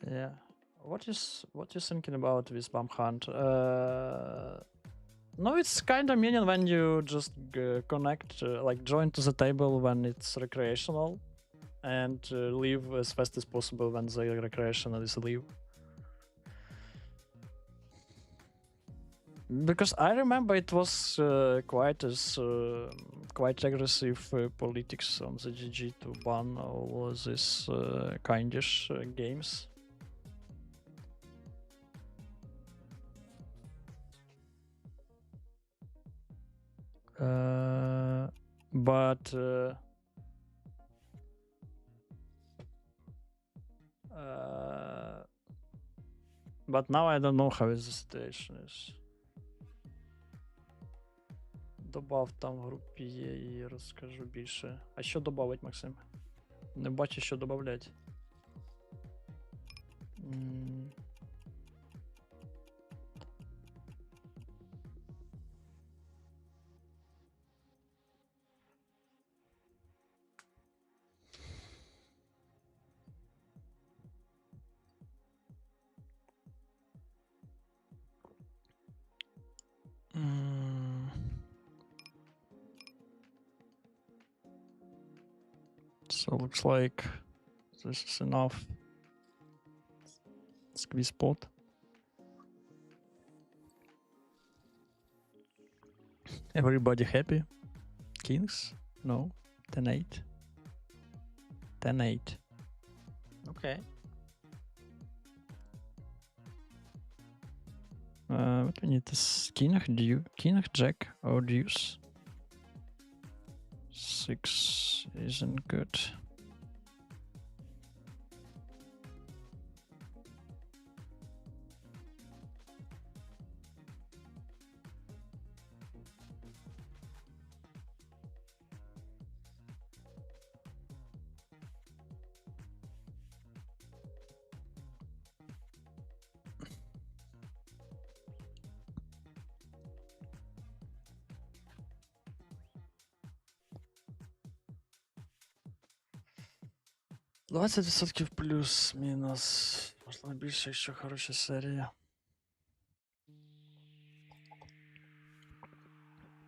Yeah. What you thinking about this bomb hunt? No, it's kind of mean when you just connect, like join to the table when it's recreational, and leave as fast as possible when the recreational is leave. Because I remember it was quite aggressive politics on the GG to ban all these kindish games. But now I don't know how the situation is. Добав там в групі є і розкажу більше. А що добавить, Максим? Не бачу, що добавлять. So looks like this is enough. Squeeze pot. Everybody happy? Kings? No. 10-8. 10-8. Okay. What we need is king, jack, or deuce. 6 isn't good. %20 плюс-мінус. Можливо більше, якщо хороша серія.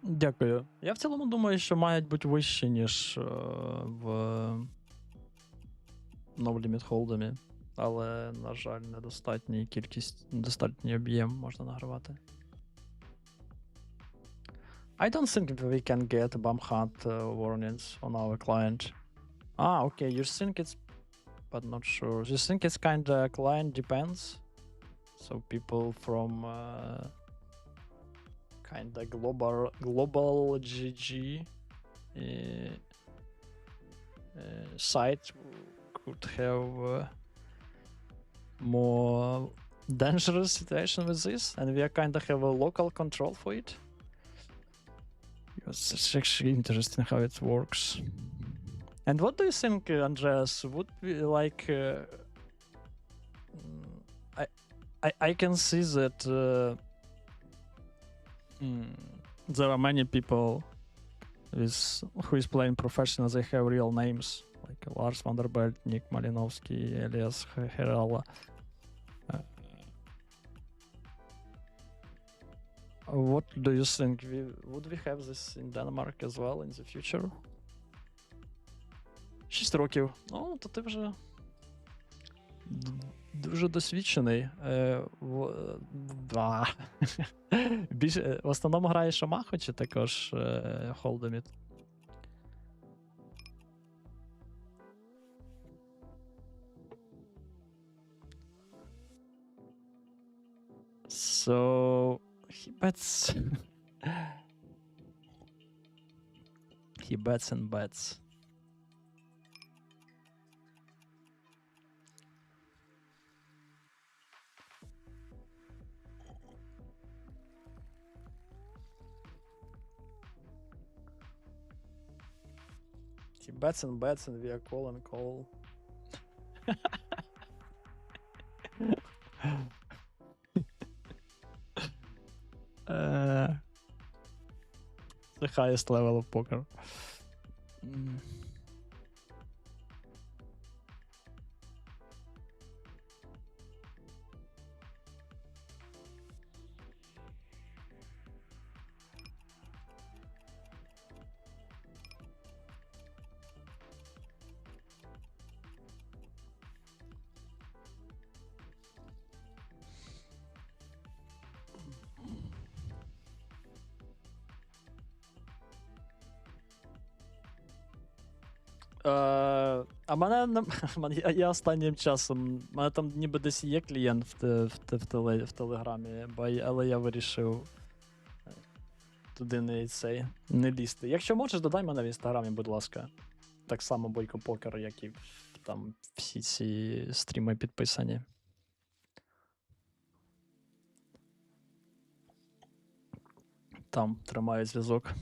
Дякую. Я в цілому думаю, що мають бути вищі, ніж в No Limit Hold'емі. Але, на жаль, недостатній кількість, недостатній об'єм можна награвати. I don't think we can get bump hunt warnings on our client. Okay, you think it's, but not sure. You think it's kinda client depends? So people from kinda global GG site could have more dangerous situation with this, and we kinda have a local control for it. Because it's actually interesting how it works. And what do you think, Andreas? Would we like? I can see that there are many people who is playing professional. They have real names like Lars Vanderbilt, Nick Malinovsky, Elias Herala. What do you think? Would we have this in Denmark as well in the future? 6 років. Ну, то ти вже дуже досвідчений. В основному граєш Шамаху чи також Холдеміт? So he bets. He bets and bets. He bets and bets and we are call and call. The highest level of poker. А я останнім часом, у мене там ніби десь є клієнт в Телеграмі, але я вирішив туди не лізти. Якщо можеш, додай мене в Інстаграмі, будь ласка. Так само Бойко Покер, як і там всі ці стріми підписані. Там тримаю зв'язок.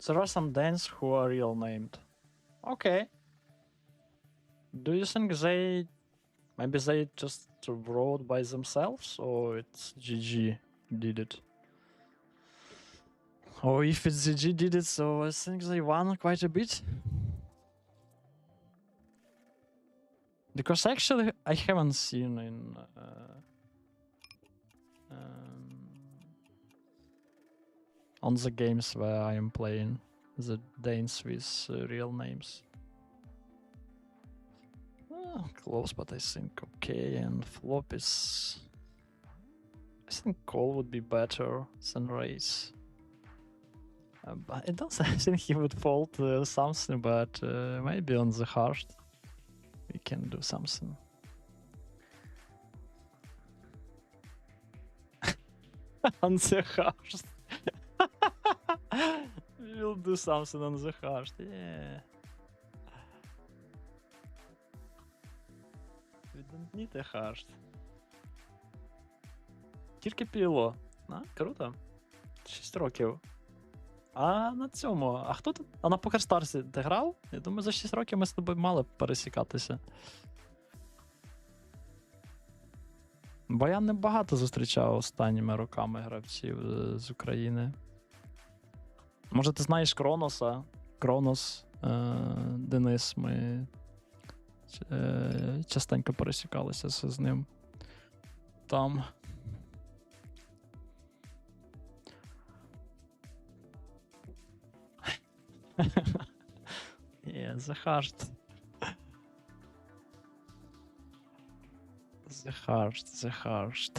There are some Danes who are real named. Okay. Do you think maybe they just wrote by themselves, or it's GG did it? Or if it's GG did it, so I think they won quite a bit. Because actually I haven't seen in on the games where I am playing the Danes with real names. Close, but I think okay. And flop is... I think call would be better than raise. But I don't think he would fold something, but maybe on the heart we can do something. On the heart. We'll do something on the heart, yeah. We don't need a heart. Тільки PLO. Круто. 6 років. А на цьому. А хто тут? А на PokerStars ти грав? Я думаю, за 6 років ми з тобою мали пересікатися. Бо я не багато зустрічав останніми роками гравців з України. Може, ти знаєш Кроноса? Кронос, Денис, ми частенько пересікалися з ним. Там. Yeah, the heart. The heart, the heart.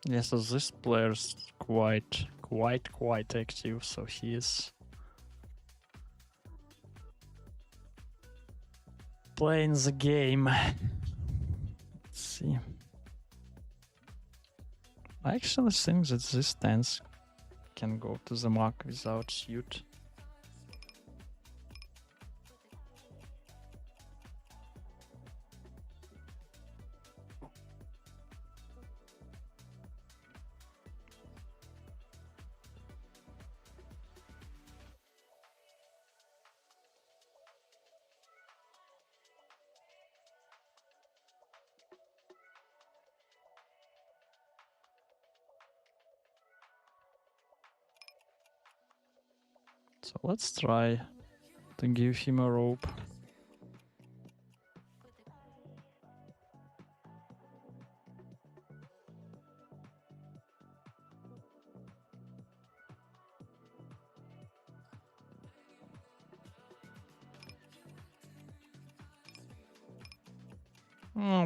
Yeah, so this player's quite active, so he is playing the game. Let's see. I actually think that this stance can go to the mark without suit. So let's try to give him a rope.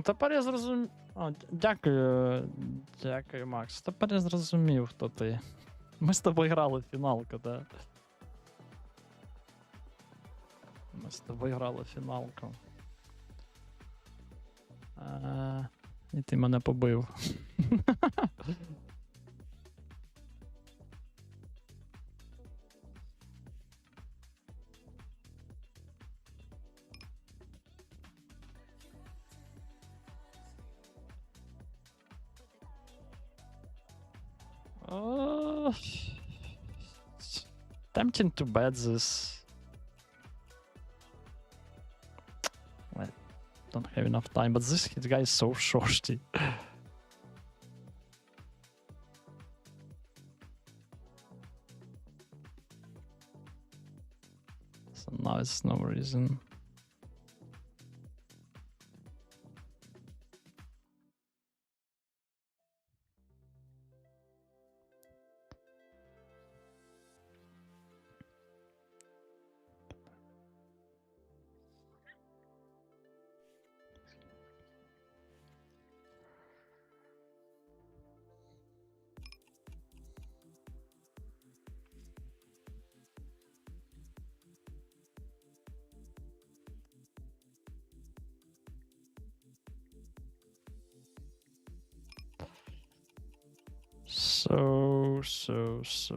Тепер я зрозумів. Дякую, Макс. Тепер я зрозумів, хто ти. Ми з тобою грали в фіналку, да? Ми з тобою грали в фіналку. І ти мене побив. Tempting to bet this. I don't have enough time, but this guy is so shorty. So now it's no reason. So.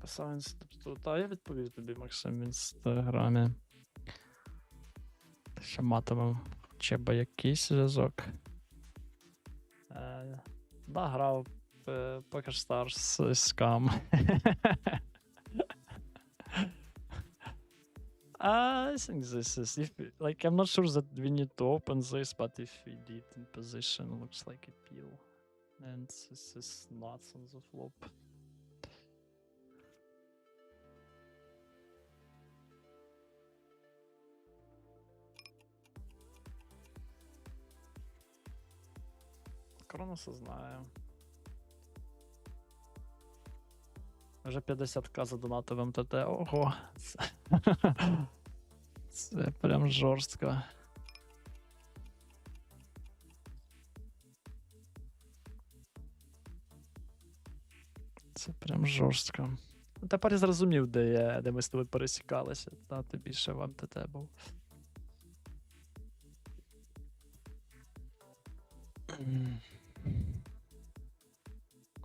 Написав інституту. Та я відповів тобі, Максим, в інстаграмі. Ще матимем хоча б якийсь зв'язок. Да, грав Poker Stars Scam. I think this is like I'm not sure that we need to open this, but if we did in position, looks like a peel, and this is nuts on the flop. Кроноса знаю. Вже 50к задонатив МТТ. Ого. Це прям жорстко. Це прям жорстко. Тепер я зрозумів, де ми з тобою пересікалися. Та ти більше в МТТ був.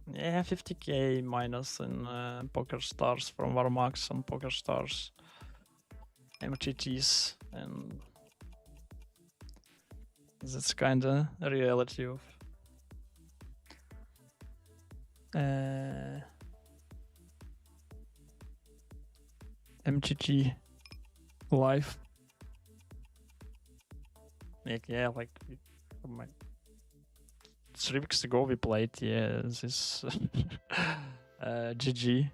Yeah, 50k minus in Poker Stars from Warmax on Poker Stars. MTTs, and that's kinda reality of MTT life. Like, yeah, like 3 weeks ago we played, this GG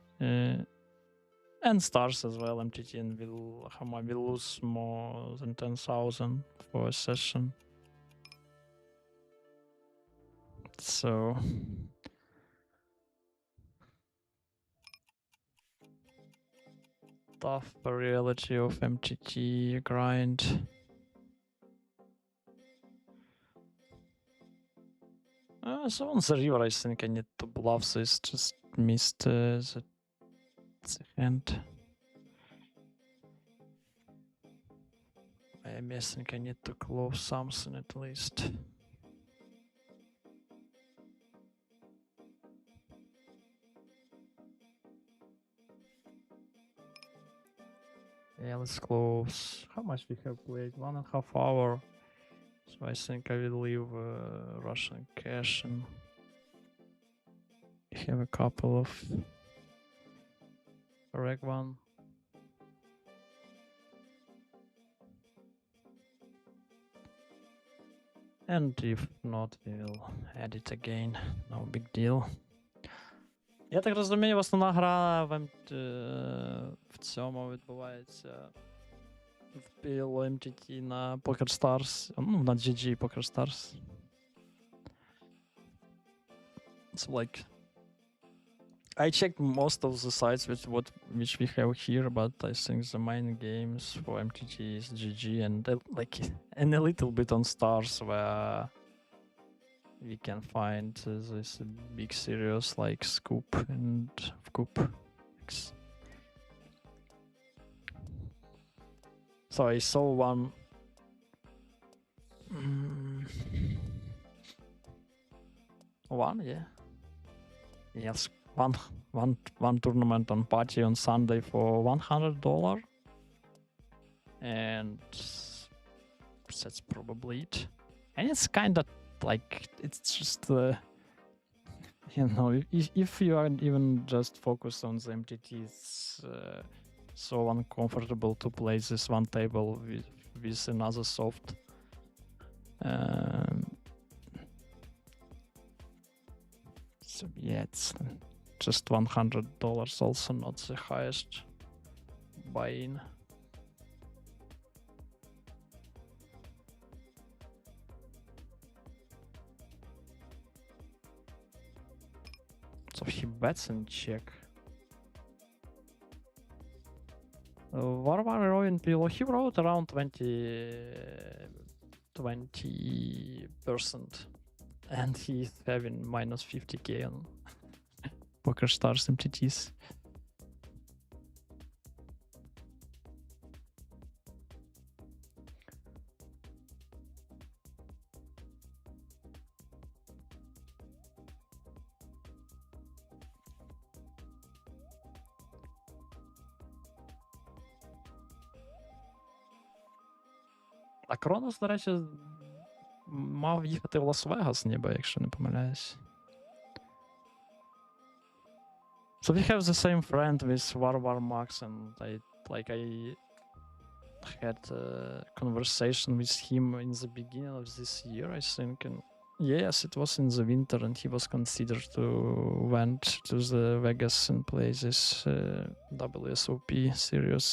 and Stars as well. MTT and we lose more than 10,000 for a session. So tough reality of MTT grind. So on the river, I think I need to bluff this, just missed the hand. I think I need to close something at least. Yeah, let's close. How much we have played? 1.5 hours. So I think I will leave Russian cash and have a couple of reg one. And if not, we'll add it again. No big deal. Я так розумію, основна гра в цьому відбувається в PLO MTT на PokerStars, ну, на GG PokerStars. So like, I checked most of the sites which we have here, but I think the main games for MTT is GG and and a little bit on Stars where we can find this big series like Scoop and Coop. So I saw one. One, yeah. Yes, one tournament on Party on Sunday for $100, and that's probably it. And it's kind of like, it's just you know, if you are even just focused on the MTT, it's so uncomfortable to play this one table with another soft. So yeah, it's just $100, also not the highest buy-in. So he bets and check. Warwar in PLO, he wrote around 20%, and he's having minus 50k on PokerStars MTTs. А Кронос, до речі, мав їхати в Лас-Вегас, ніби, якщо не помиляюсь. So we have the same friend with Warwar Max, and I had a conversation with him in the beginning of this year, I think. And yes, it was in the winter, and he was considered to went to the Vegas and play this WSOP series.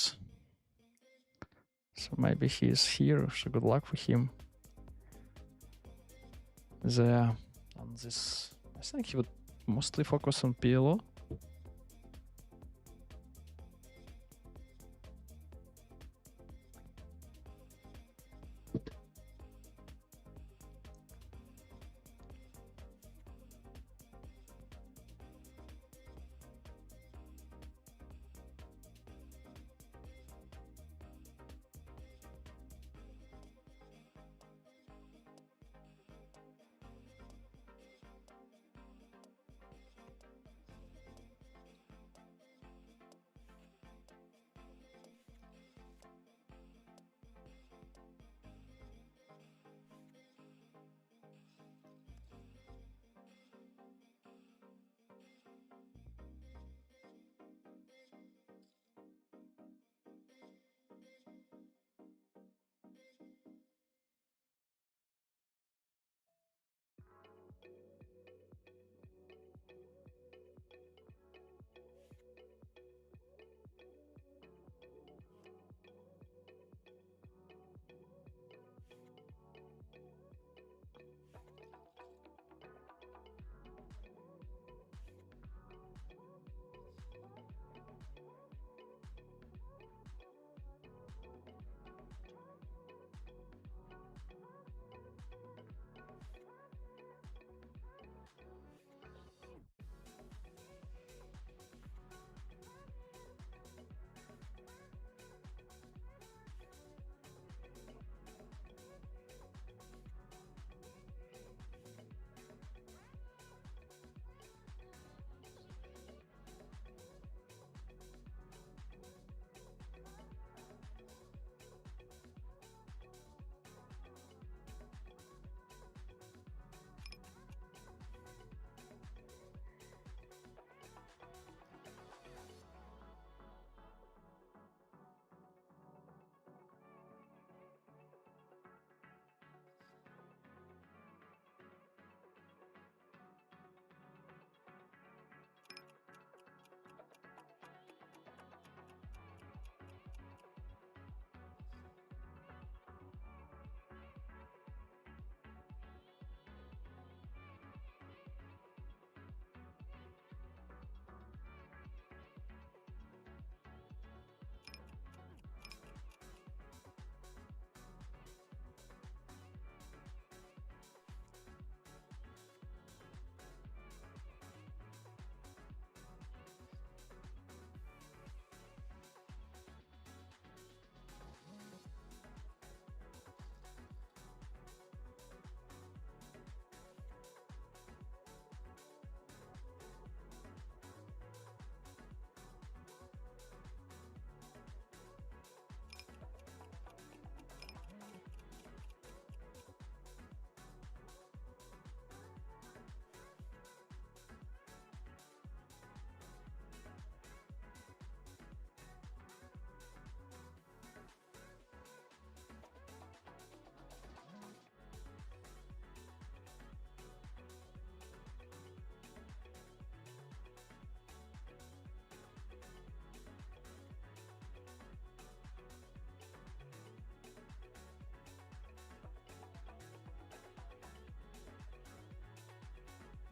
So maybe he is here, so good luck for him. There, on this, I think he would mostly focus on PLO.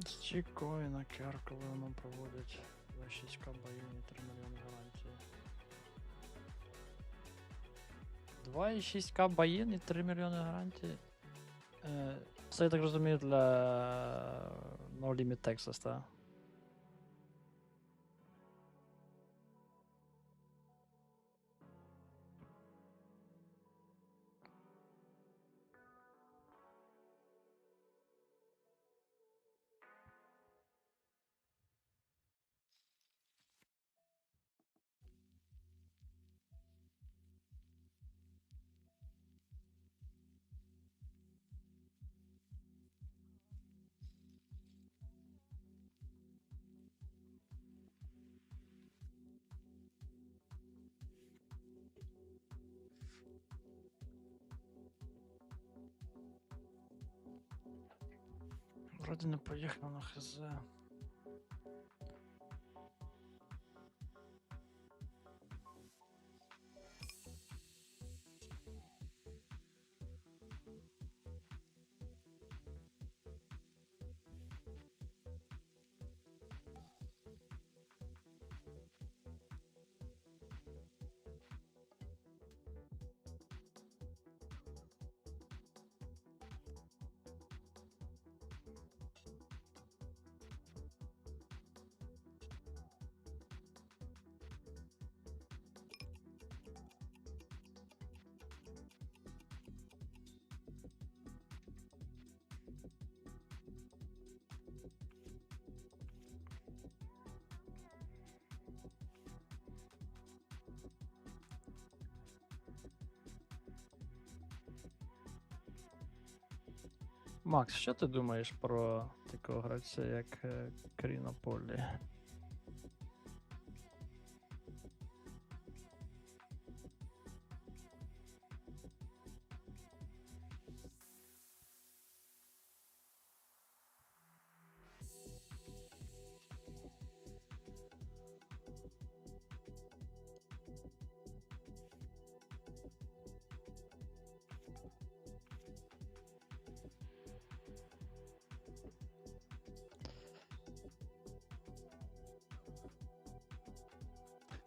Стікоїна кер, коли воно проводить 26к боїв і 3 мільйони гарантії. 2,6к боїн і 3 мільйони гарантії. Це, я так розумію, для No Limit Texas, так? Вроді не поїхав на ХЗ. Макс, що ти думаєш про такого гравця, як Крінополі?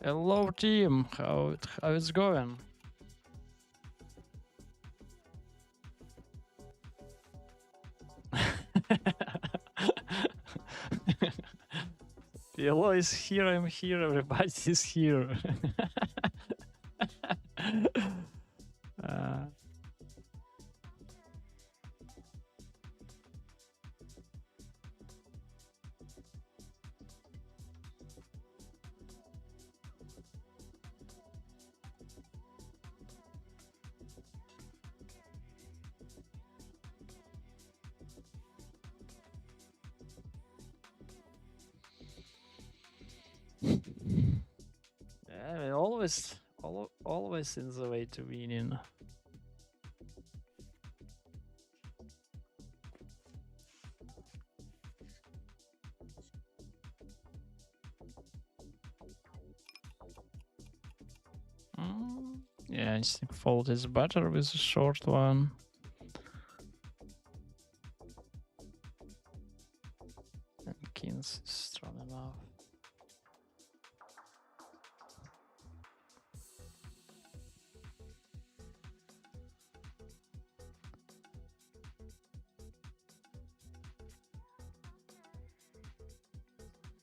Hello team, how it's going? PLO is here, I'm here, everybody is here. Yeah, always in the way to winning. Yeah, I think fold is better with a short one. And kings is strong enough.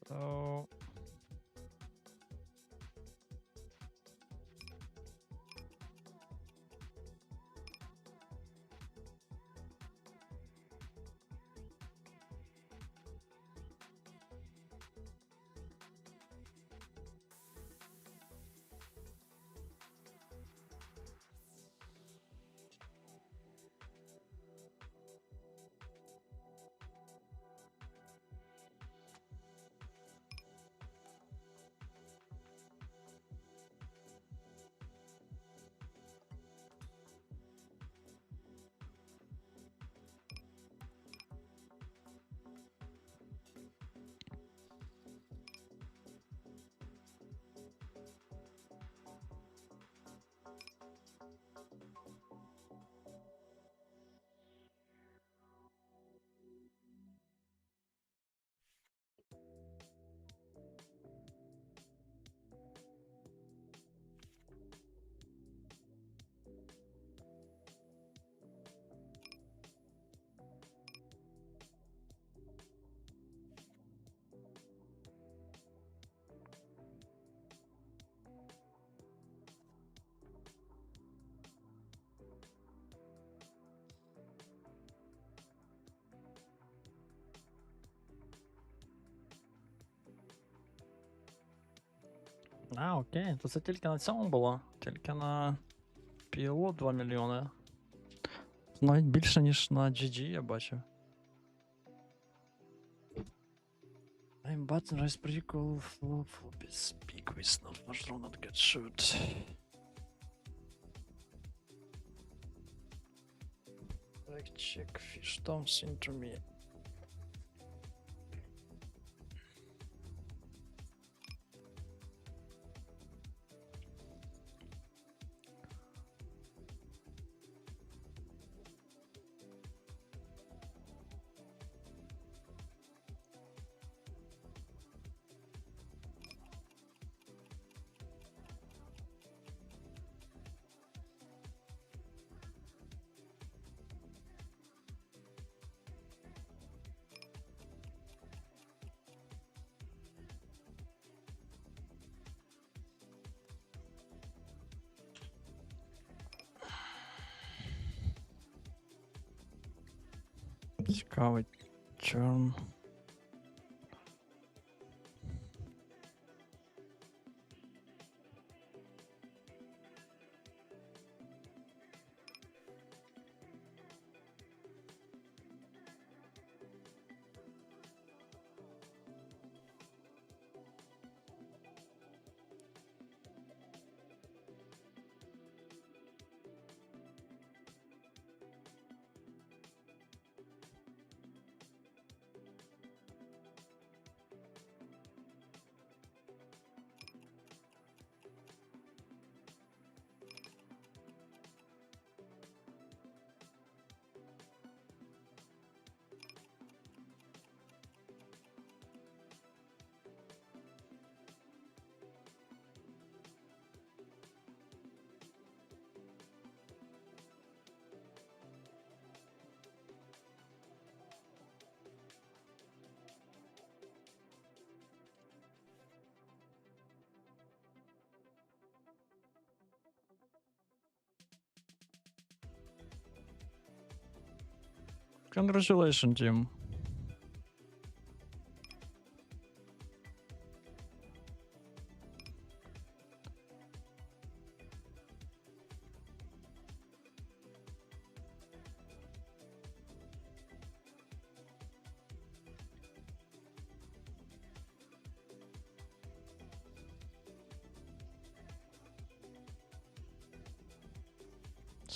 So А, окей, то це тільки на цьому було. Тільки на PLO 2 мільйони. Навіть більше, ніж на GG я бачив. I'm button raise pretty cool flop will be speak with not much wrong not get shoot. Like check fish don't seem to me. Цікавий чорн. Congratulations, Jim.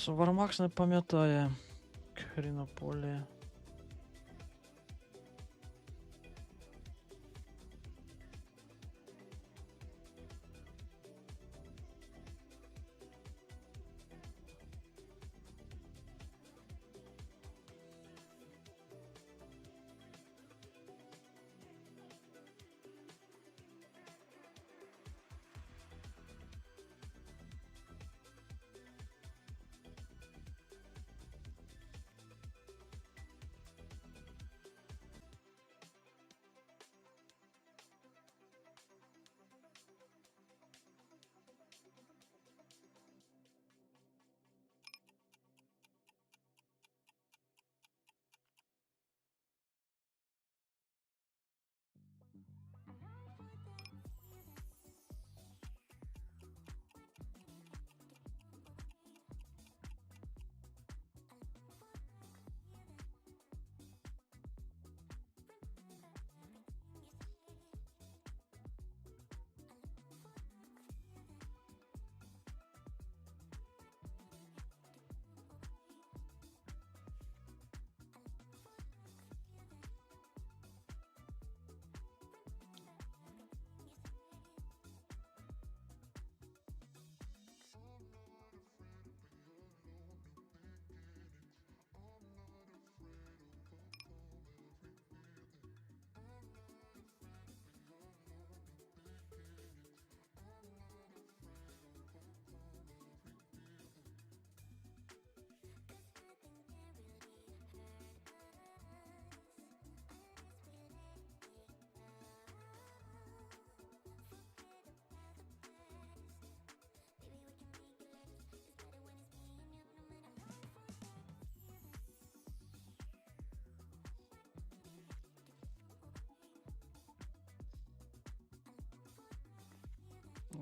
Вармакс не пам'ятає. Хрінополі.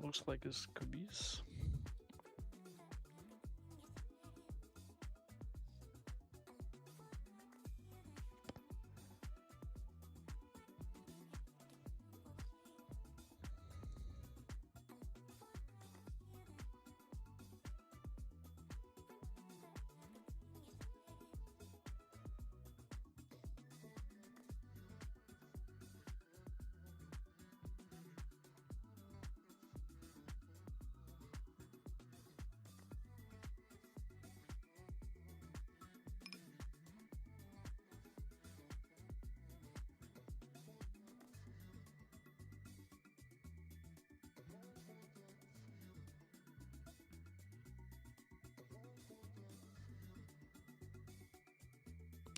looks like it's cookies.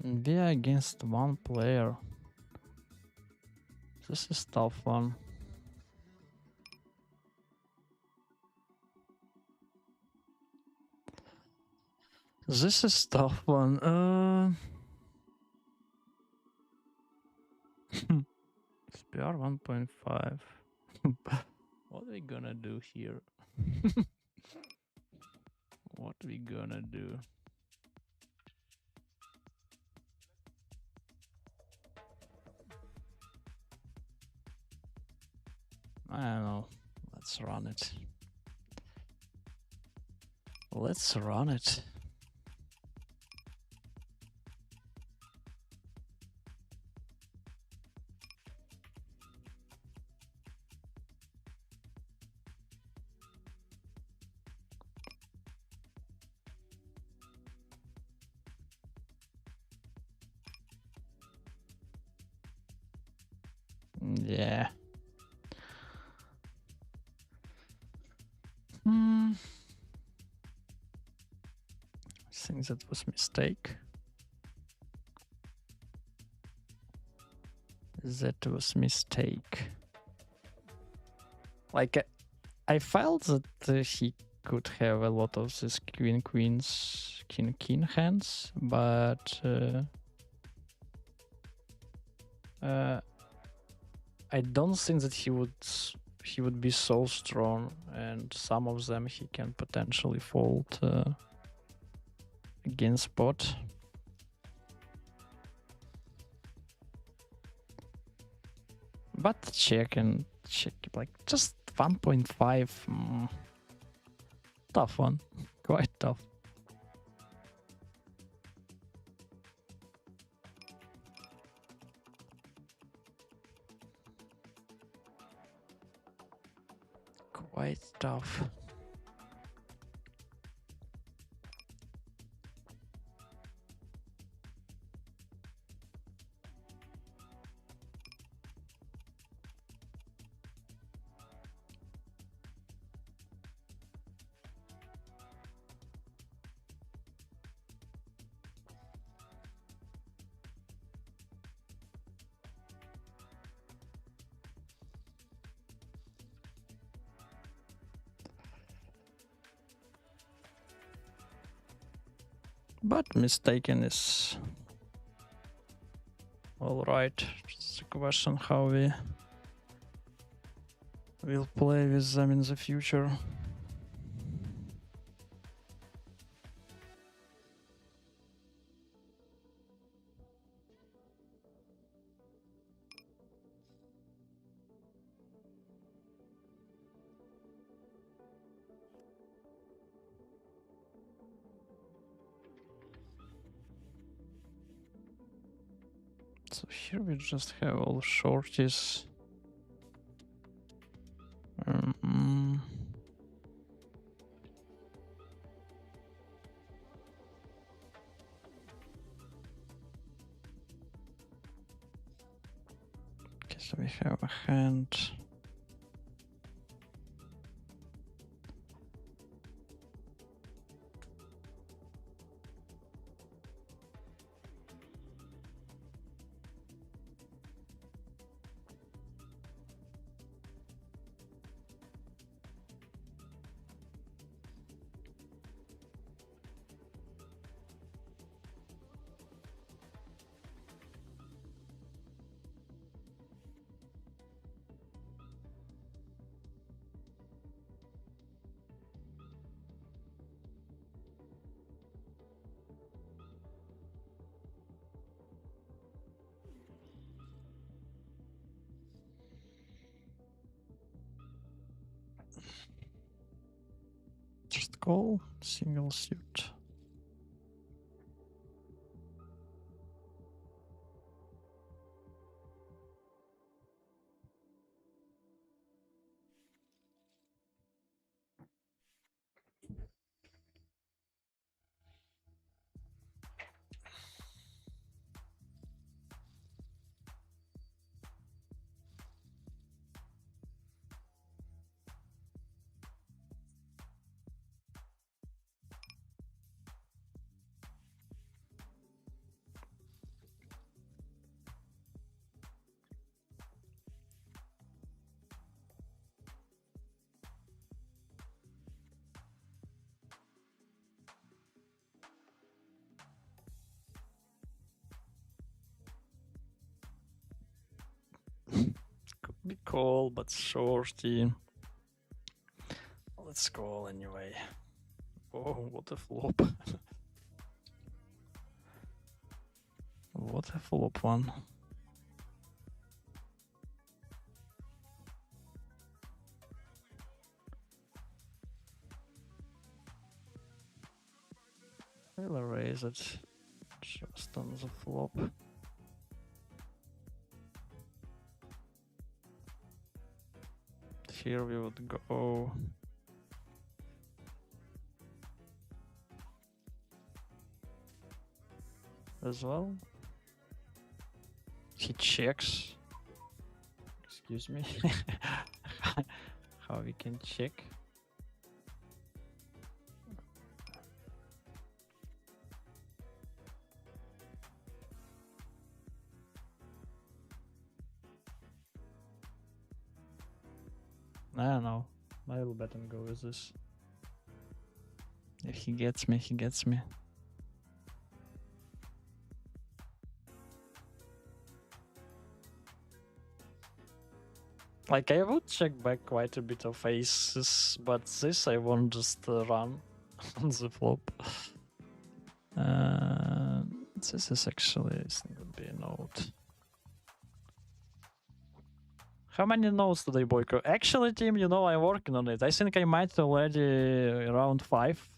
We are against one player. This is tough one. This is tough one. SPR 1.5. What are we gonna do here? What we gonna do? I don't know. Let's run it. Let's run it. Yeah. I think that was a mistake. That was mistake. Like, I felt that he could have a lot of these queens, king hands, but I don't think that he would be so strong, and some of them he can potentially fold against bot. But check, like just 1.5. Tough one, quite tough. Quite tough. But mistaken is all right. It's a question how we will play with them in the future. So here we just have all shorties. Okay, so we have a hand. call, single suit. Could be call, but shorty. Let's call anyway. Oh, what a flop. What a flop one. I'll erase it. Just on the flop. Here we would go. As well. He checks. Excuse me. How we can check? I don't know. I will bet and go with this. If he gets me, he gets me. Like, I would check back quite a bit of aces, but this I won't just run on the flop. This is actually, this would be a note. How many notes do they boycott? Actually, team, you know, I'm working on it. I think I might already around 5,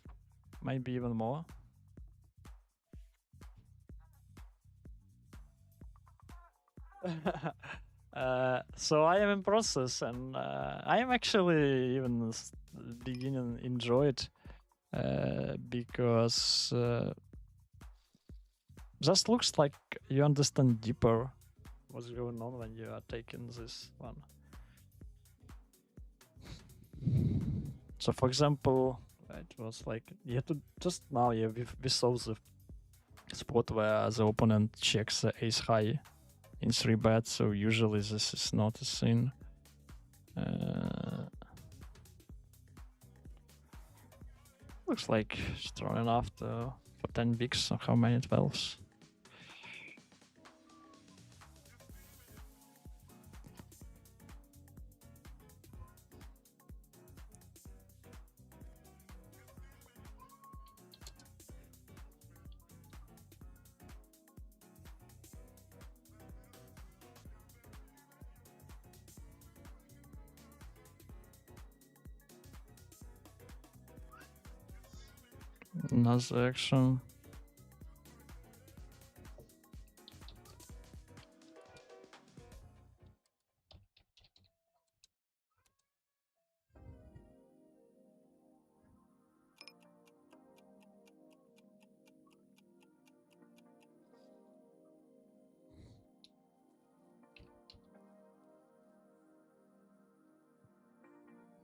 maybe even more. So I am in process, and I am actually even beginning to enjoy it because just looks like you understand deeper what's going on when you are taking this one. So, for example, it was like just now, we saw the spot where the opponent checks the ace high in 3-bet, so usually this is not a thing. Looks like strong enough for 10 bigs, so how many 12s? Another action.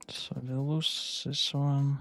So we lose this one.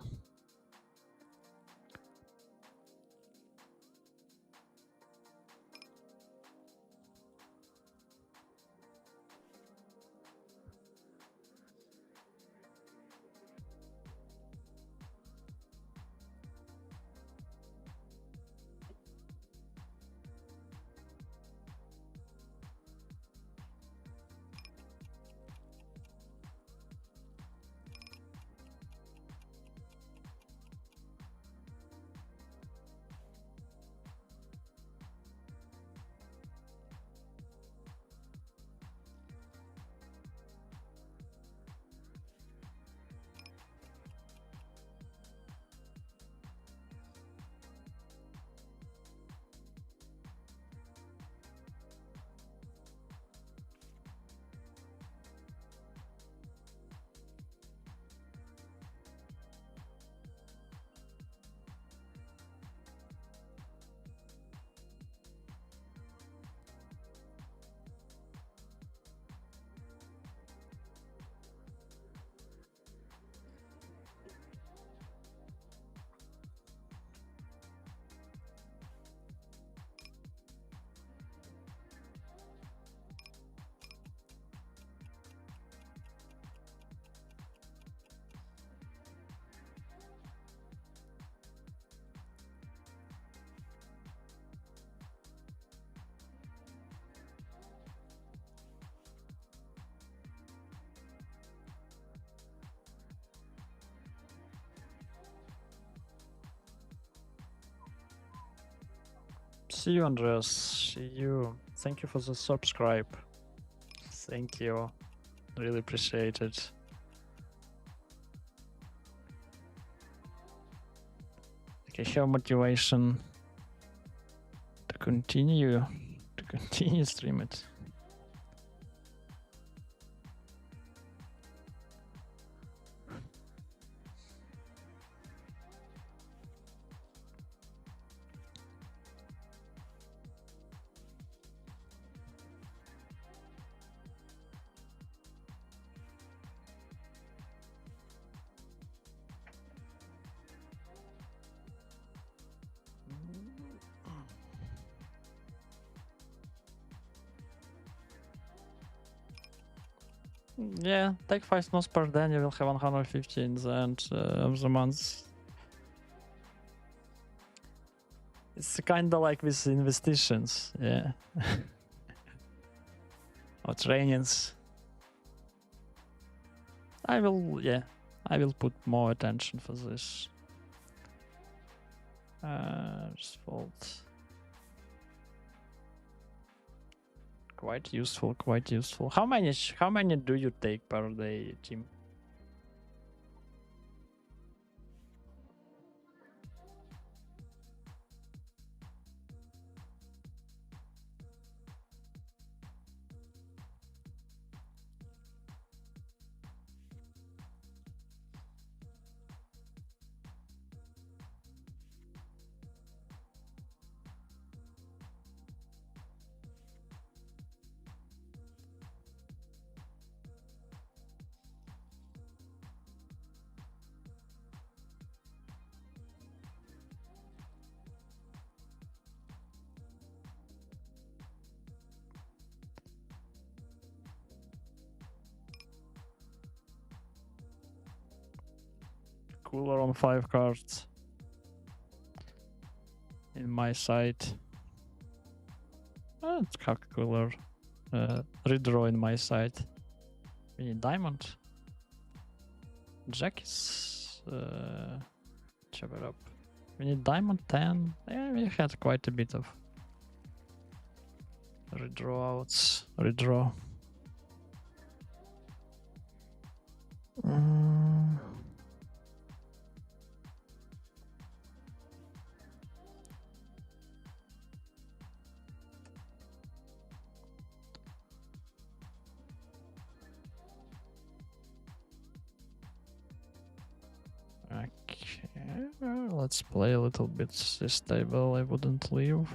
See you, Andreas. See you. Thank you for the subscribe. Thank you. Really appreciate it. Okay, show motivation to continue stream it. Yeah, take 5 knots per day, you will have 150 in the end of the month. It's kind of like with investitions, yeah. Or trainings. I will put more attention for this. Just fault. Quite useful, quite useful. How many do you take per day, Tim? Cooler on 5 cards in my side. It's cock cooler. Redraw in my side. We need diamond. Jack is chop it up. We need diamond 10. Yeah, we had quite a bit of redraw outs. Redraw. Okay, let's play a little bit this table. I wouldn't leave.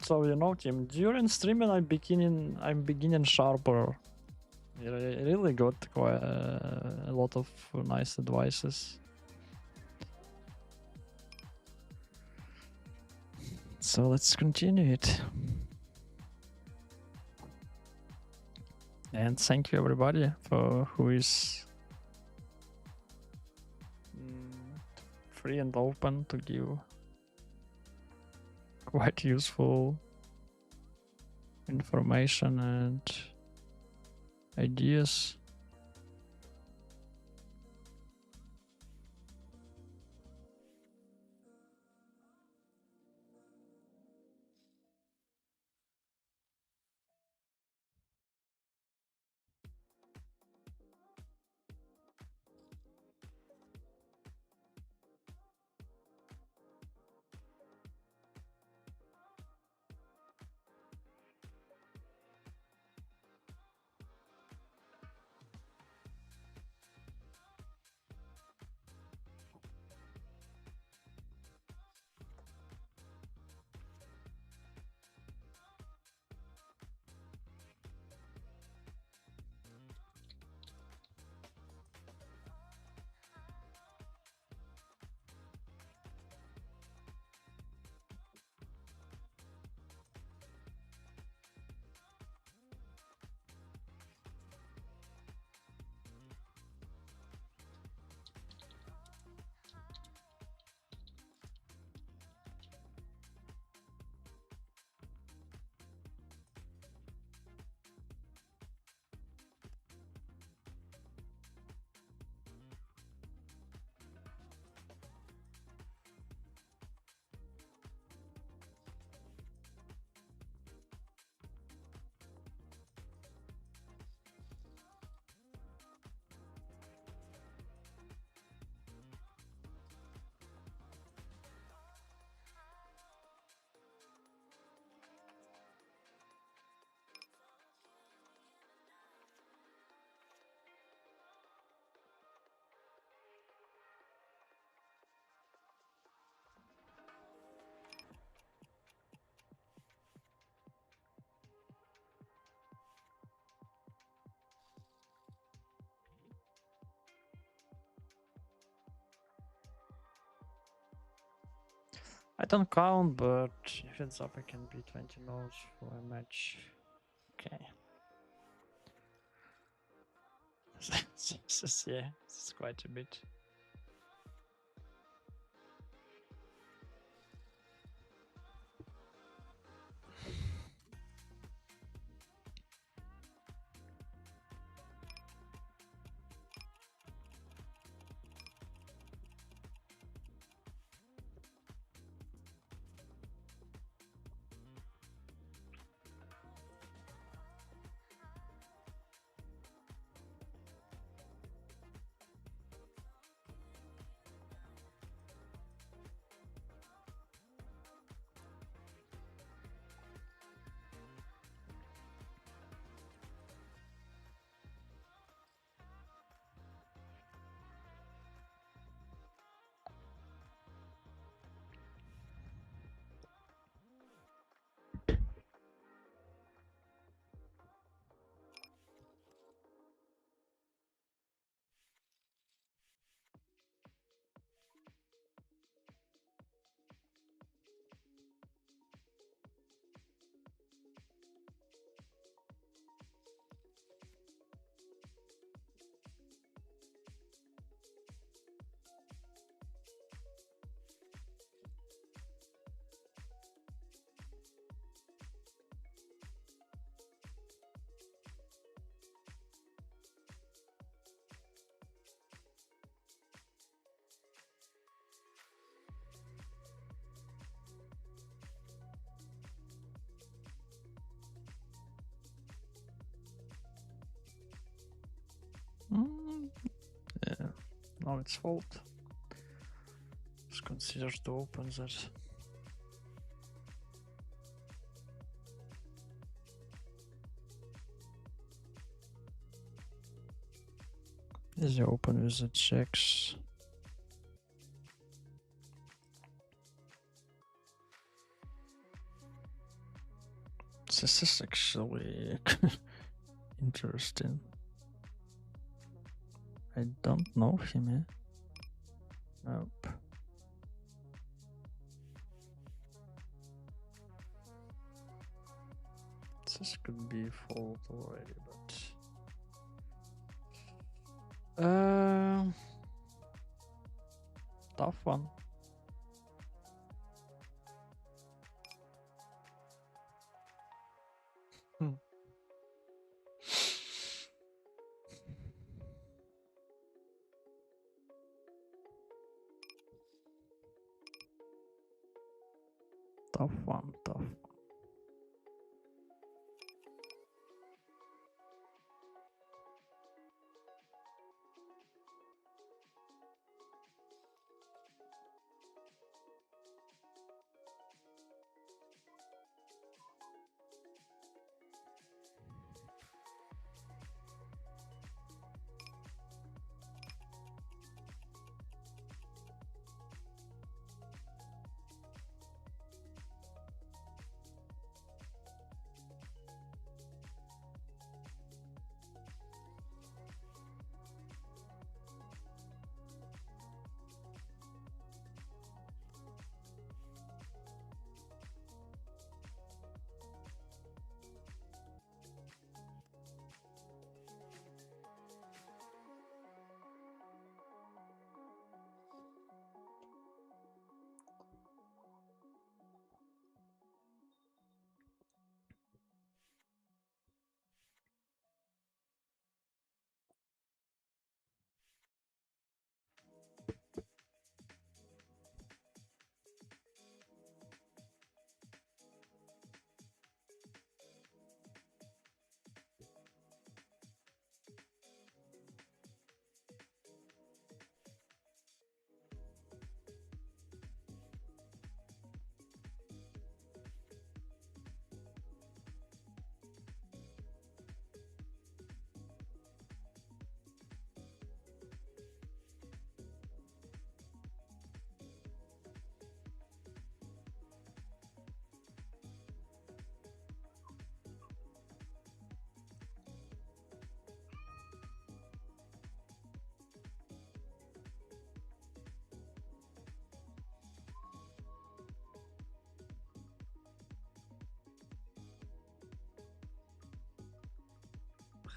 So you know, Tim, during streaming I'm beginning sharper. I really got quite a lot of nice advices. So let's continue it. And thank you everybody for who is free and open to give quite useful information and ideas. I don't count, but if it's up, I can be 20 mils for a match. Okay. Yeah, it's quite a bit. Yeah, now it's fault. It's considered to open that. Is you open with the checks? This is actually interesting. I don't know him, eh? Nope. This could be fault already, but tough one. Tough one, tough.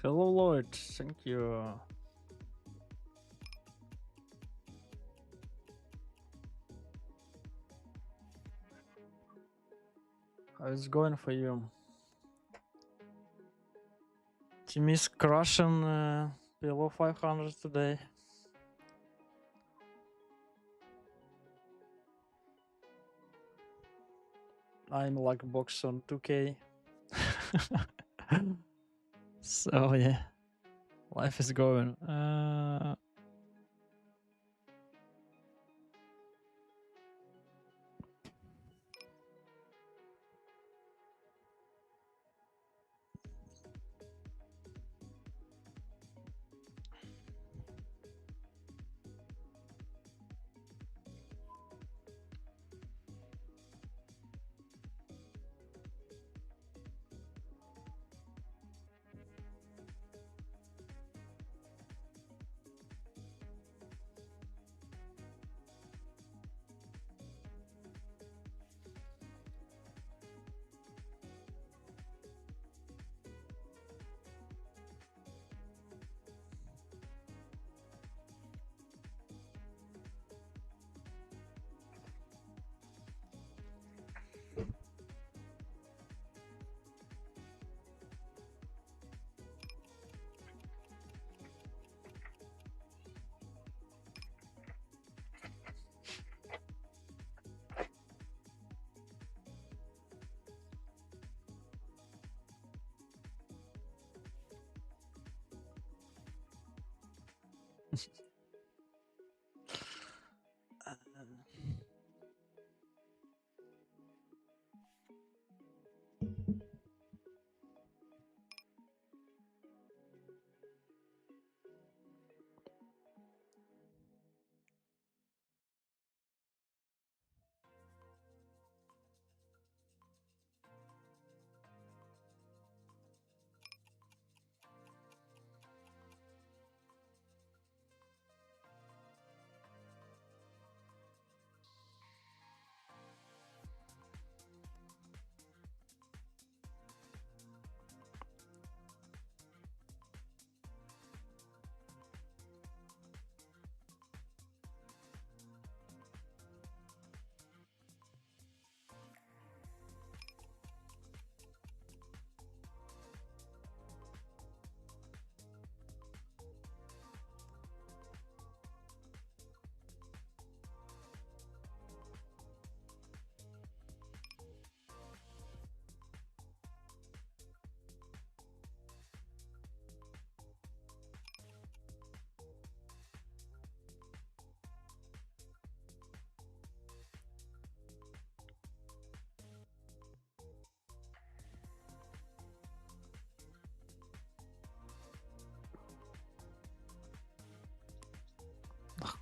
Hello, Lloyd. Thank you. How's it going for you? Team is crushing PLO 500 today. I'm like box on 2K. So yeah, life is going.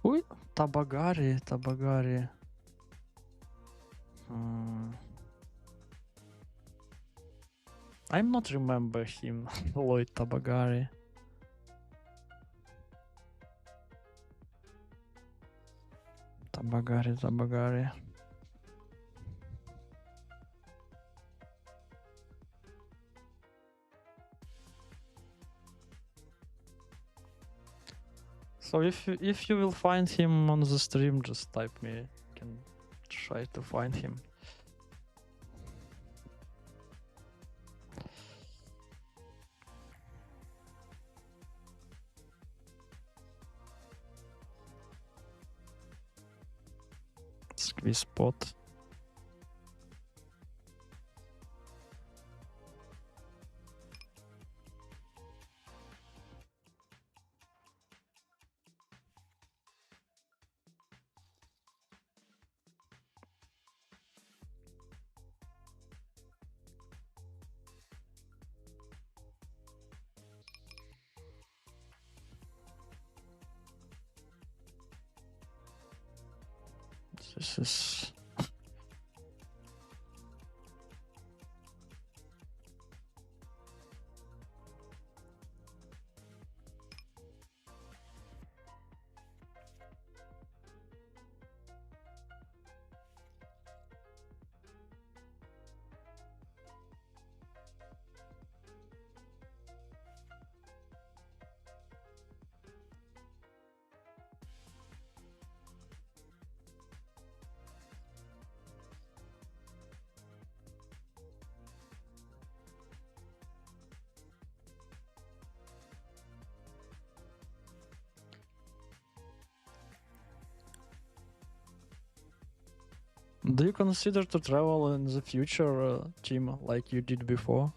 Who? Tabagari. I'm not remember him. Lloyd Tabagari. Tabagari. So if you will find him on the stream, just type me. I can try to find him. Squeeze spot. This is... Do you consider to travel in the future, Tim, like you did before?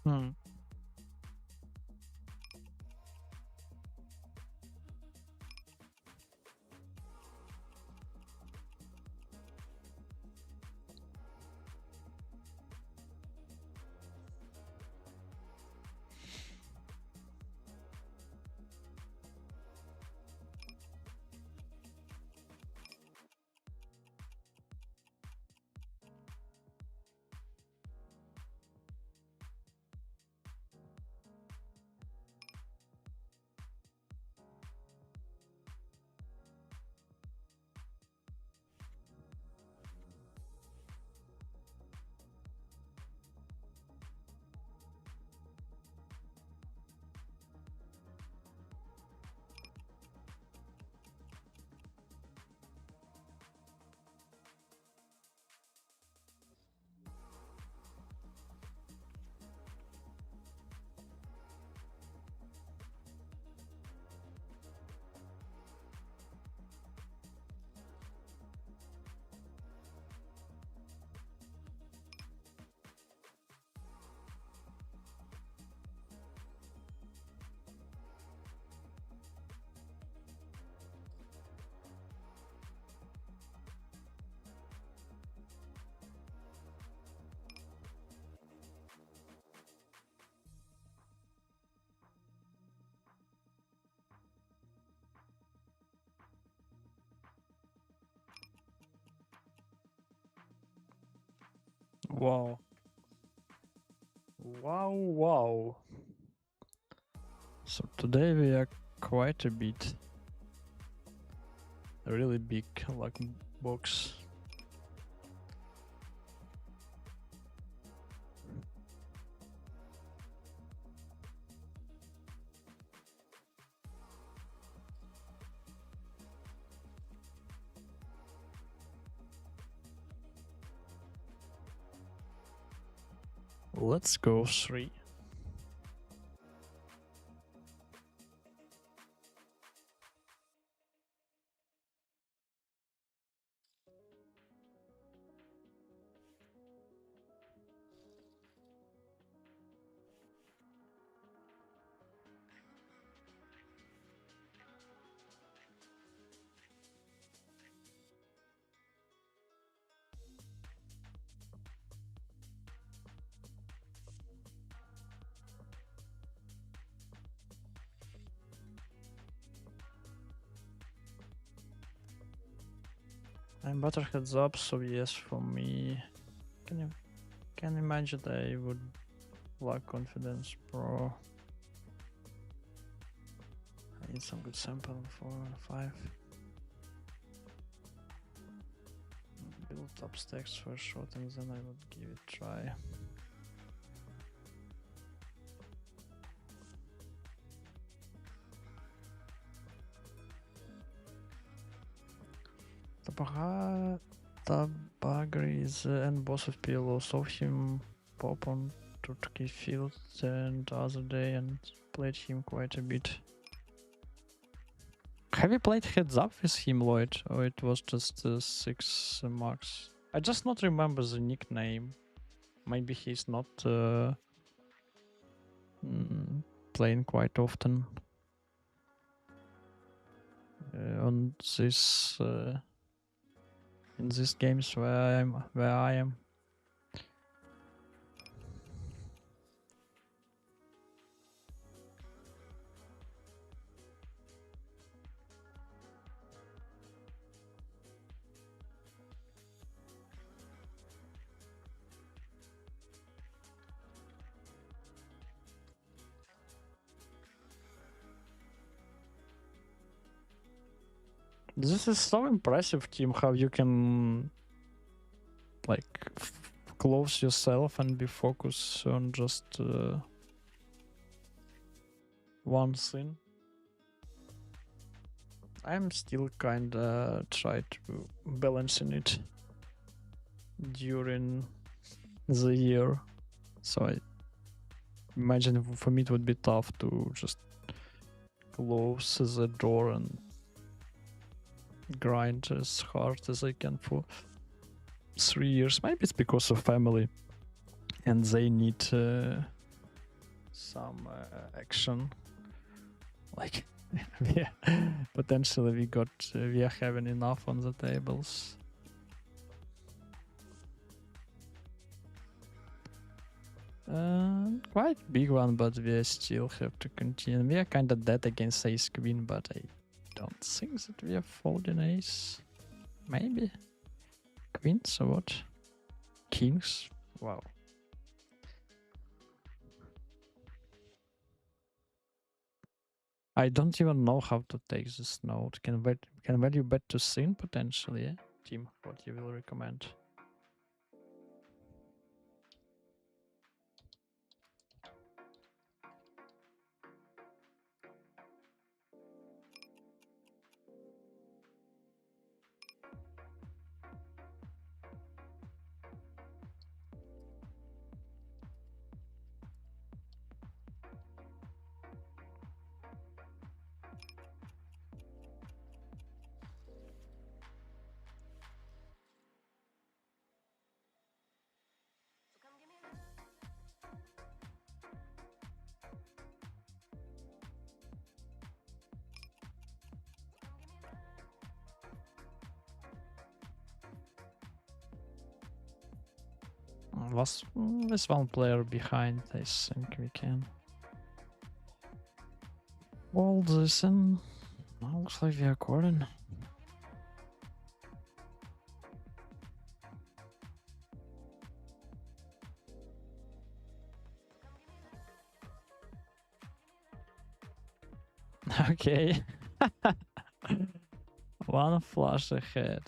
Hmm. Wow. Wow, wow. So today we are quite a bit. A really big like box. Let's go 3. I'm better heads up, so yes for me. Can you imagine I would like confidence pro? I need some good sample 4 and 5. Build up stacks for a shot and then I would give it a try. Tabagri is end boss of PLO, saw him pop on Turkey field and the other day and played him quite a bit. Have you played heads up with him, Lloyd, or it was just 6 marks? I just not remember the nickname. Maybe he's not playing quite often on this in these games where I am. This is so impressive, team, how you can like close yourself and be focused on just one thing. I'm still kinda try to balancing it during the year, so I imagine for me it would be tough to just close the door and grind as hard as I can for 3 years. Maybe it's because of family and they need some action. Like, yeah, potentially we are having enough on the tables. Quite big one, but we still have to continue. We are kind of dead against ace queen, but I don't think that we are folding ace. Maybe queens or what? Kings? Wow. I don't even know how to take this note. Can value bet to sin potentially? Yeah? Team, what you will recommend? There's one player behind. I think we can hold this in. Looks like we are calling. Okay. One flush ahead.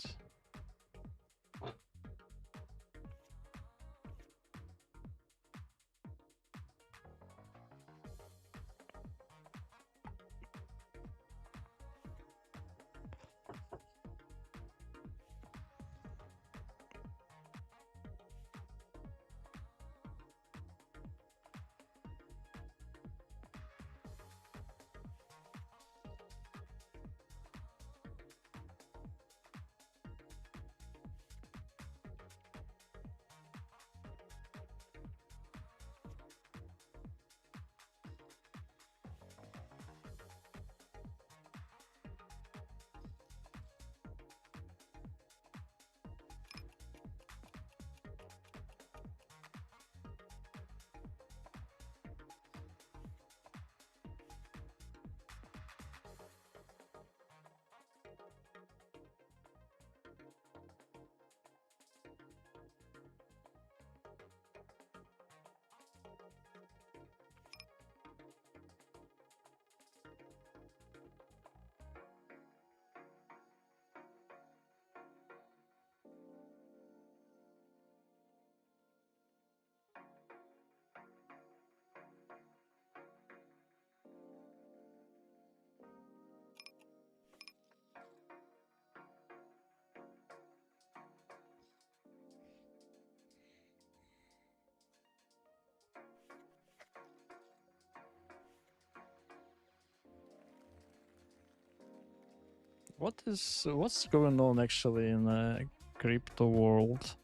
What's going on actually in the crypto world?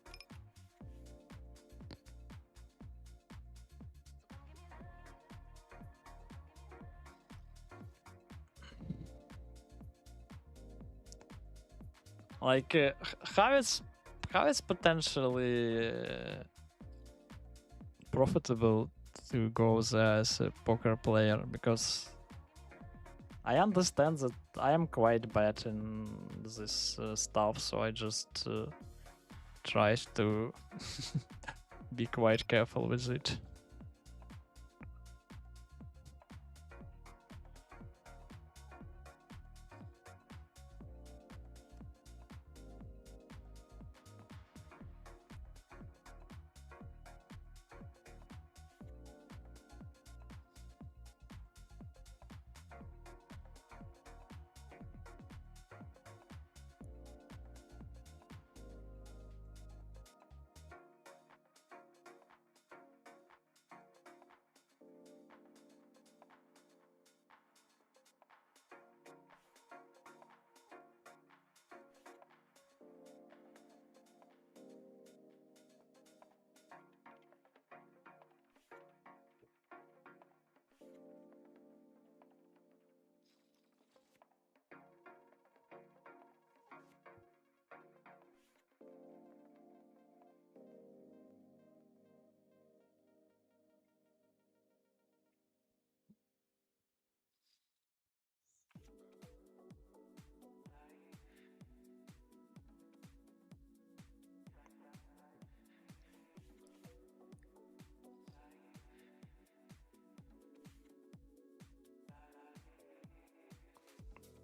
Like how it's potentially profitable to go there as a poker player, because I understand that I am quite bad in this stuff, so I just try to be quite careful with it.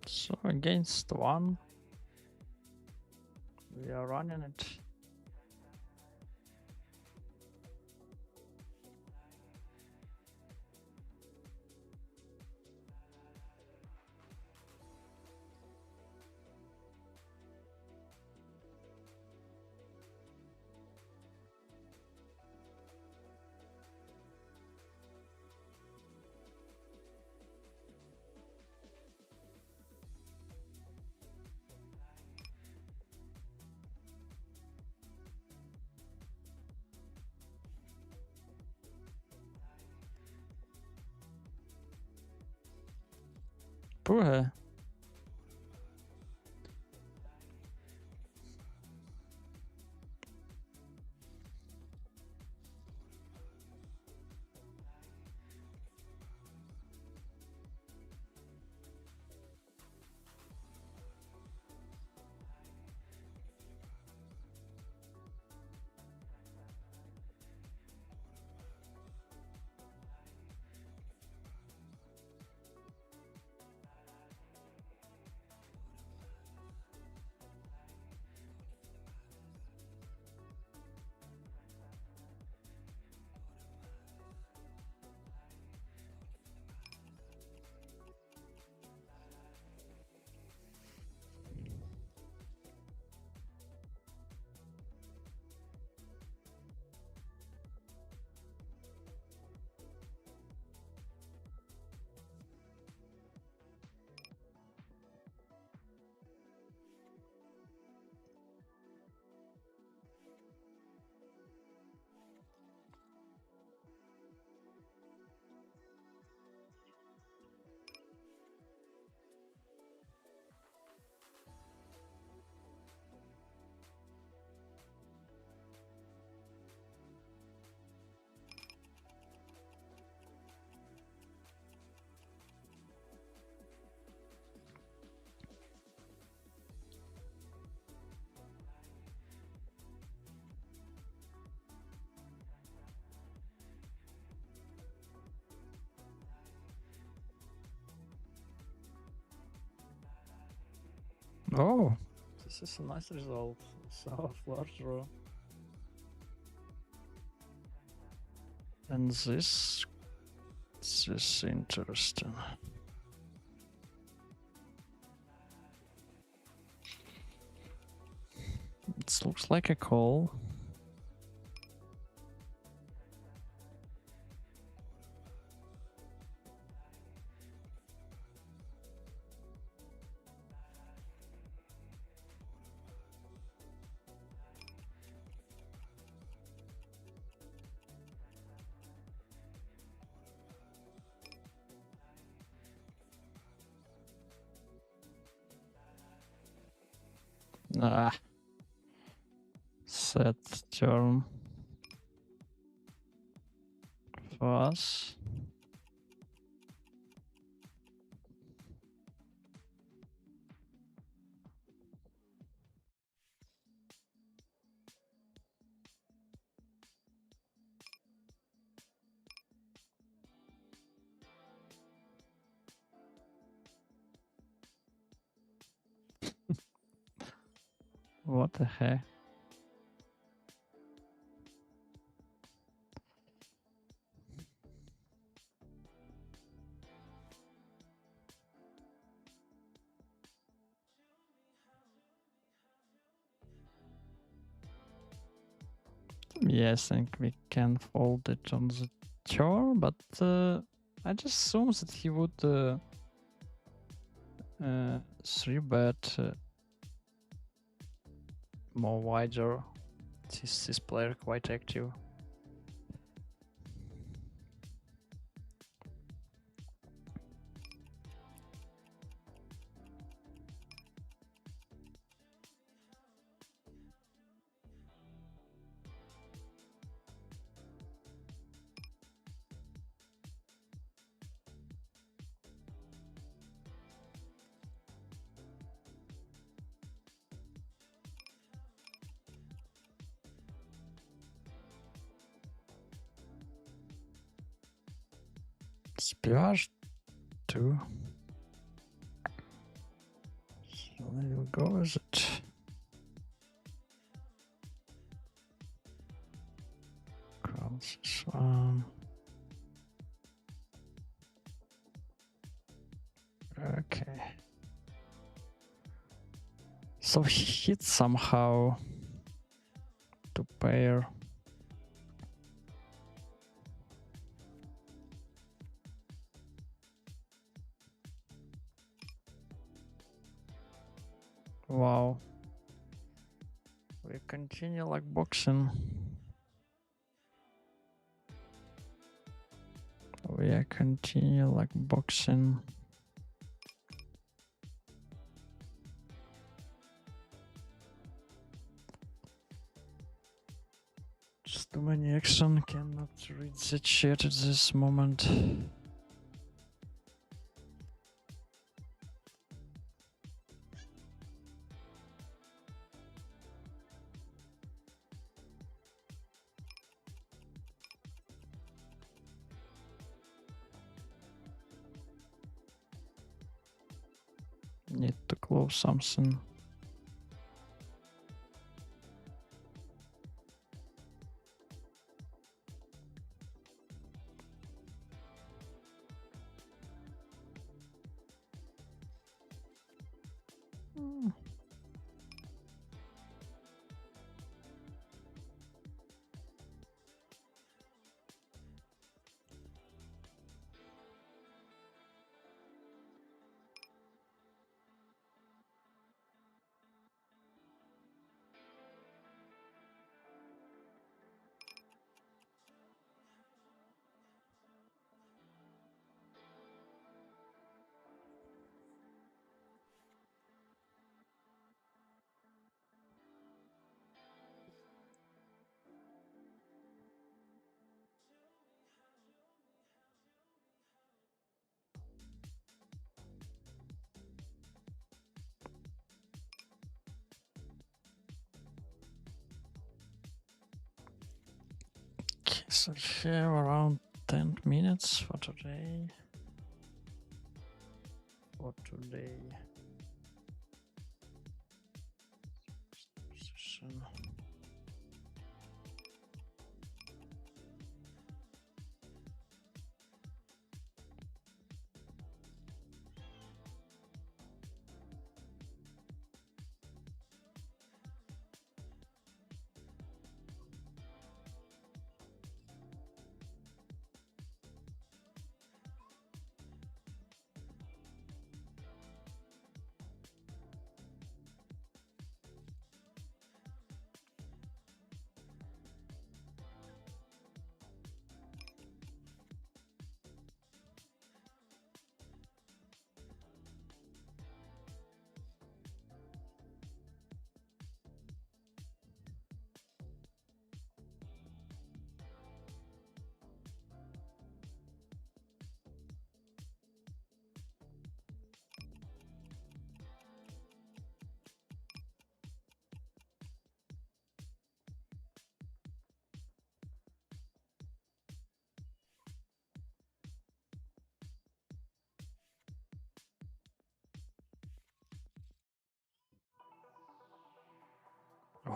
So against one, we are running it. Poor. Oh, this is a nice result. So large draw. And this is interesting. It looks like a call. Ah. Set turn for us. What the heck? Yes, I think we can fold it on the turn, but I just assumed that he would 3-bet more wider. This player quite active. Splash 2. So there we go with it. Cross this one. Okay. So he hit somehow to pair. Wow. We continue like boxing. We are continue like boxing. Just too many action, cannot read the chat at this moment. Need to close something. Okay, so here around 10 minutes for today. Position.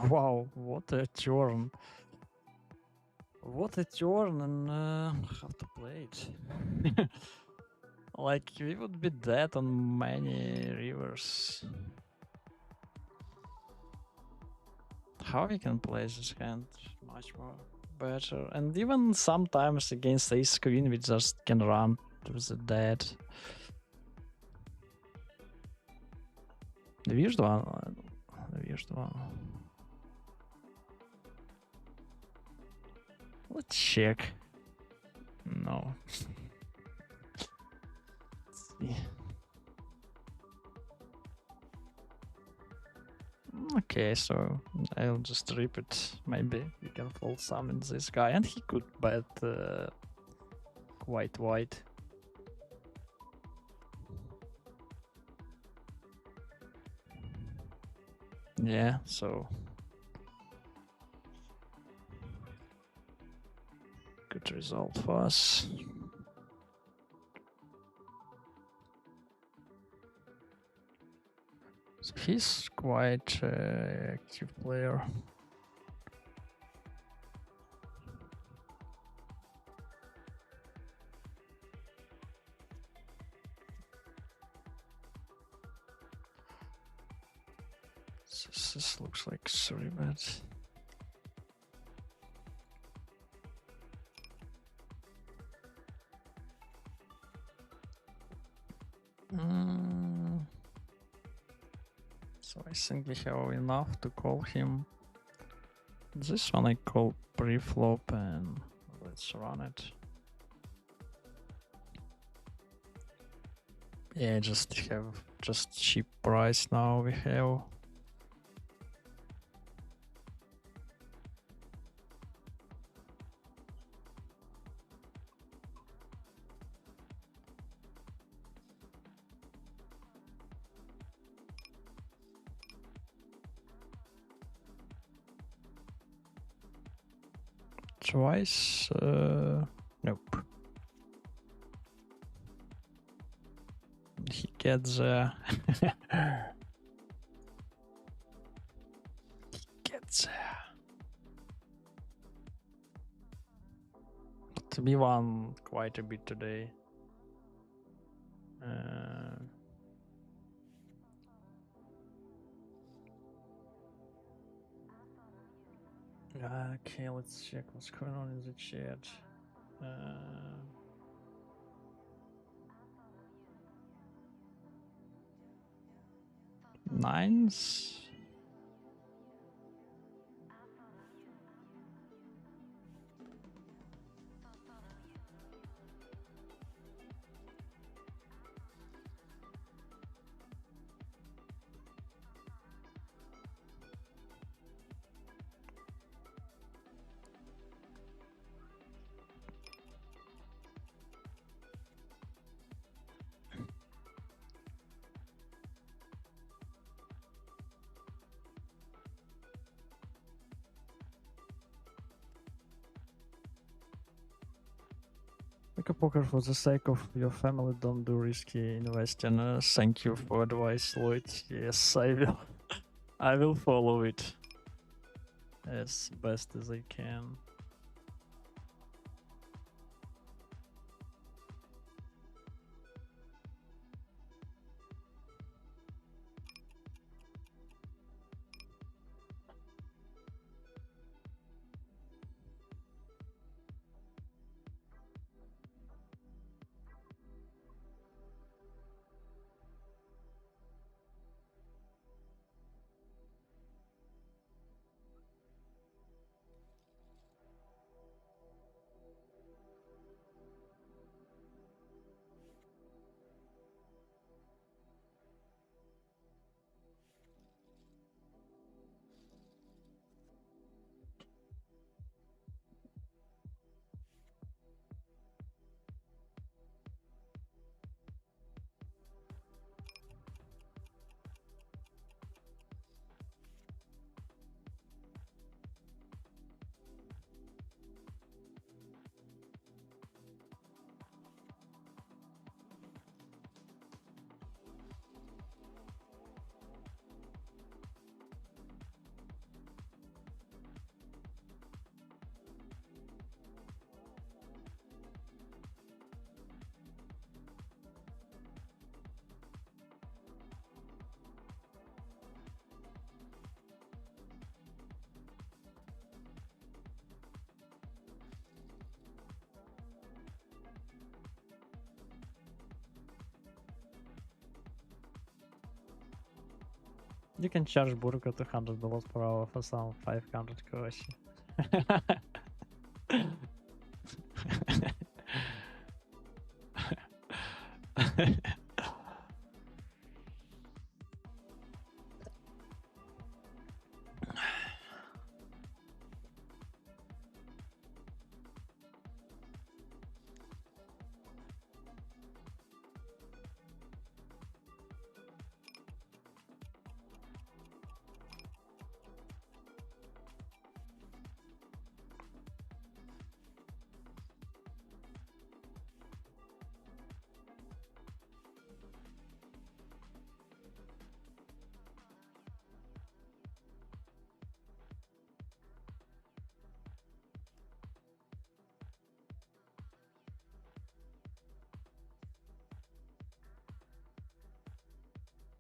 Wow, what a turn. What a turn, and how to play it. Like, we would be dead on many rivers. How we can play this hand much more better. And even sometimes against ace queen we just can run to the dead. Wiesz one. Wiesz one. Let's check. No. Let's see. Okay, so I'll just rip it. Maybe we can fold summon this guy, and he could bet quite wide. Yeah, so good result for us. So he's quite active player. This looks like 3-bet. So I think we have enough to call him. This one I call pre-flop, and let's run it. Yeah, just cheap price now we have. Twice? Nope. He gets he gets but we won quite a bit today. Okay, let's check what's going on in the chat. Nines? Make a poker for the sake of your family. Don't do risky investing. Thank you for advice, Lloyd. Yes, I will. I will follow it as best as I can. You can charge Burka $200 per hour for some 500 Koshi.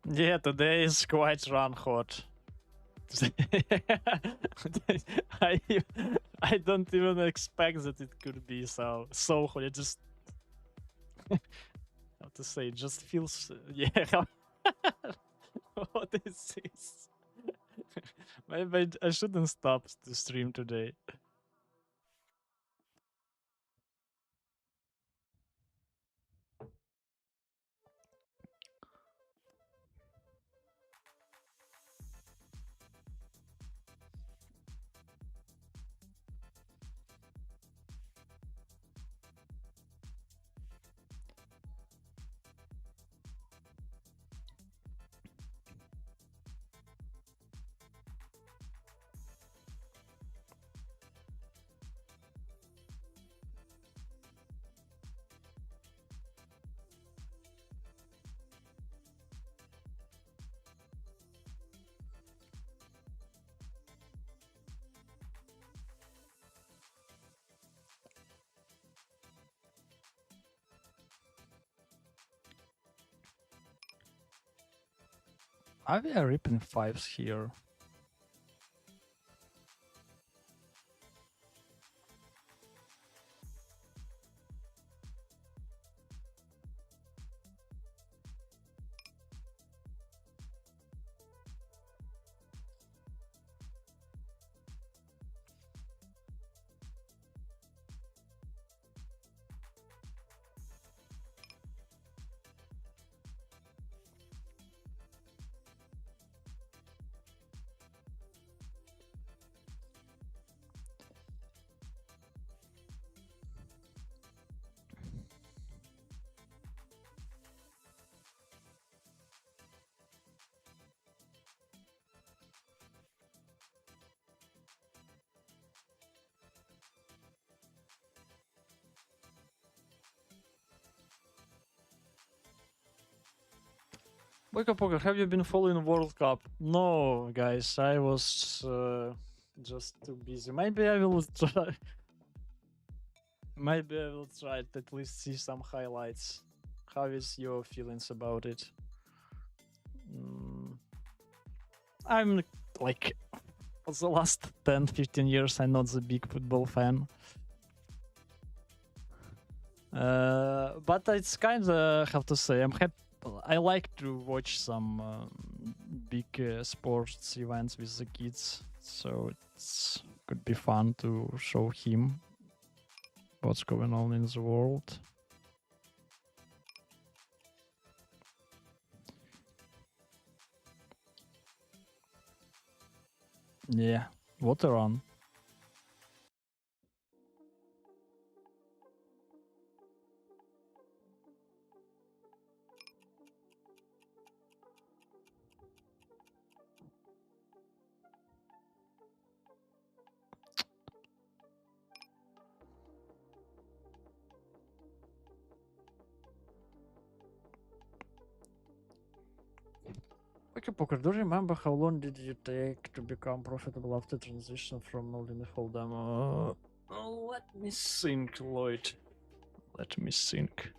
Yeah, today is quite run hot. I I don't even expect that it could be so hot. It just how to say, it just feels yeah. What is this? Maybe I shouldn't stop to stream today. Are we ripping fives here? Wake up, Poker, have you been following World Cup? No, guys, I was just too busy. Maybe I will try. Maybe I will try to at least see some highlights. How is your feelings about it? I'm like, for the last 10-15 years, I'm not the big football fan. But it's kind of, how to say, I'm happy. I like to watch some big sports events with the kids, so it's could be fun to show him what's going on in the world. Yeah, water on. Okay, Poker, do you remember how long did you take to become profitable after transition from Limit Hold'em? Let me think, Lloyd. Let me think.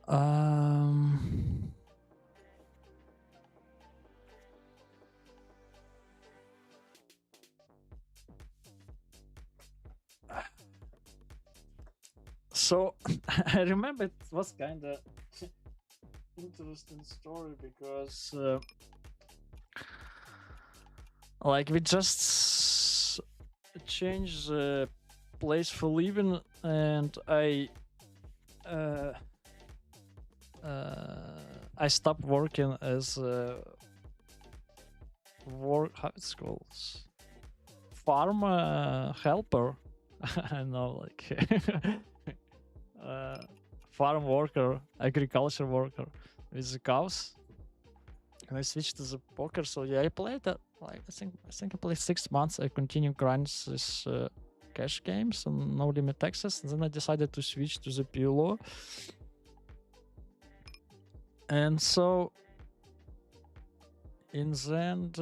Um... So I remember it was kind of interesting story because like we just changed the place for living, and I stopped working as a how it's called, farm helper. I know, like farm worker, agriculture worker with the cows. And I switched to the poker. So yeah, I played that. Like I think I played 6 months. I continued grind this cash games and no limit access. And then I decided to switch to the PLO. And so in the end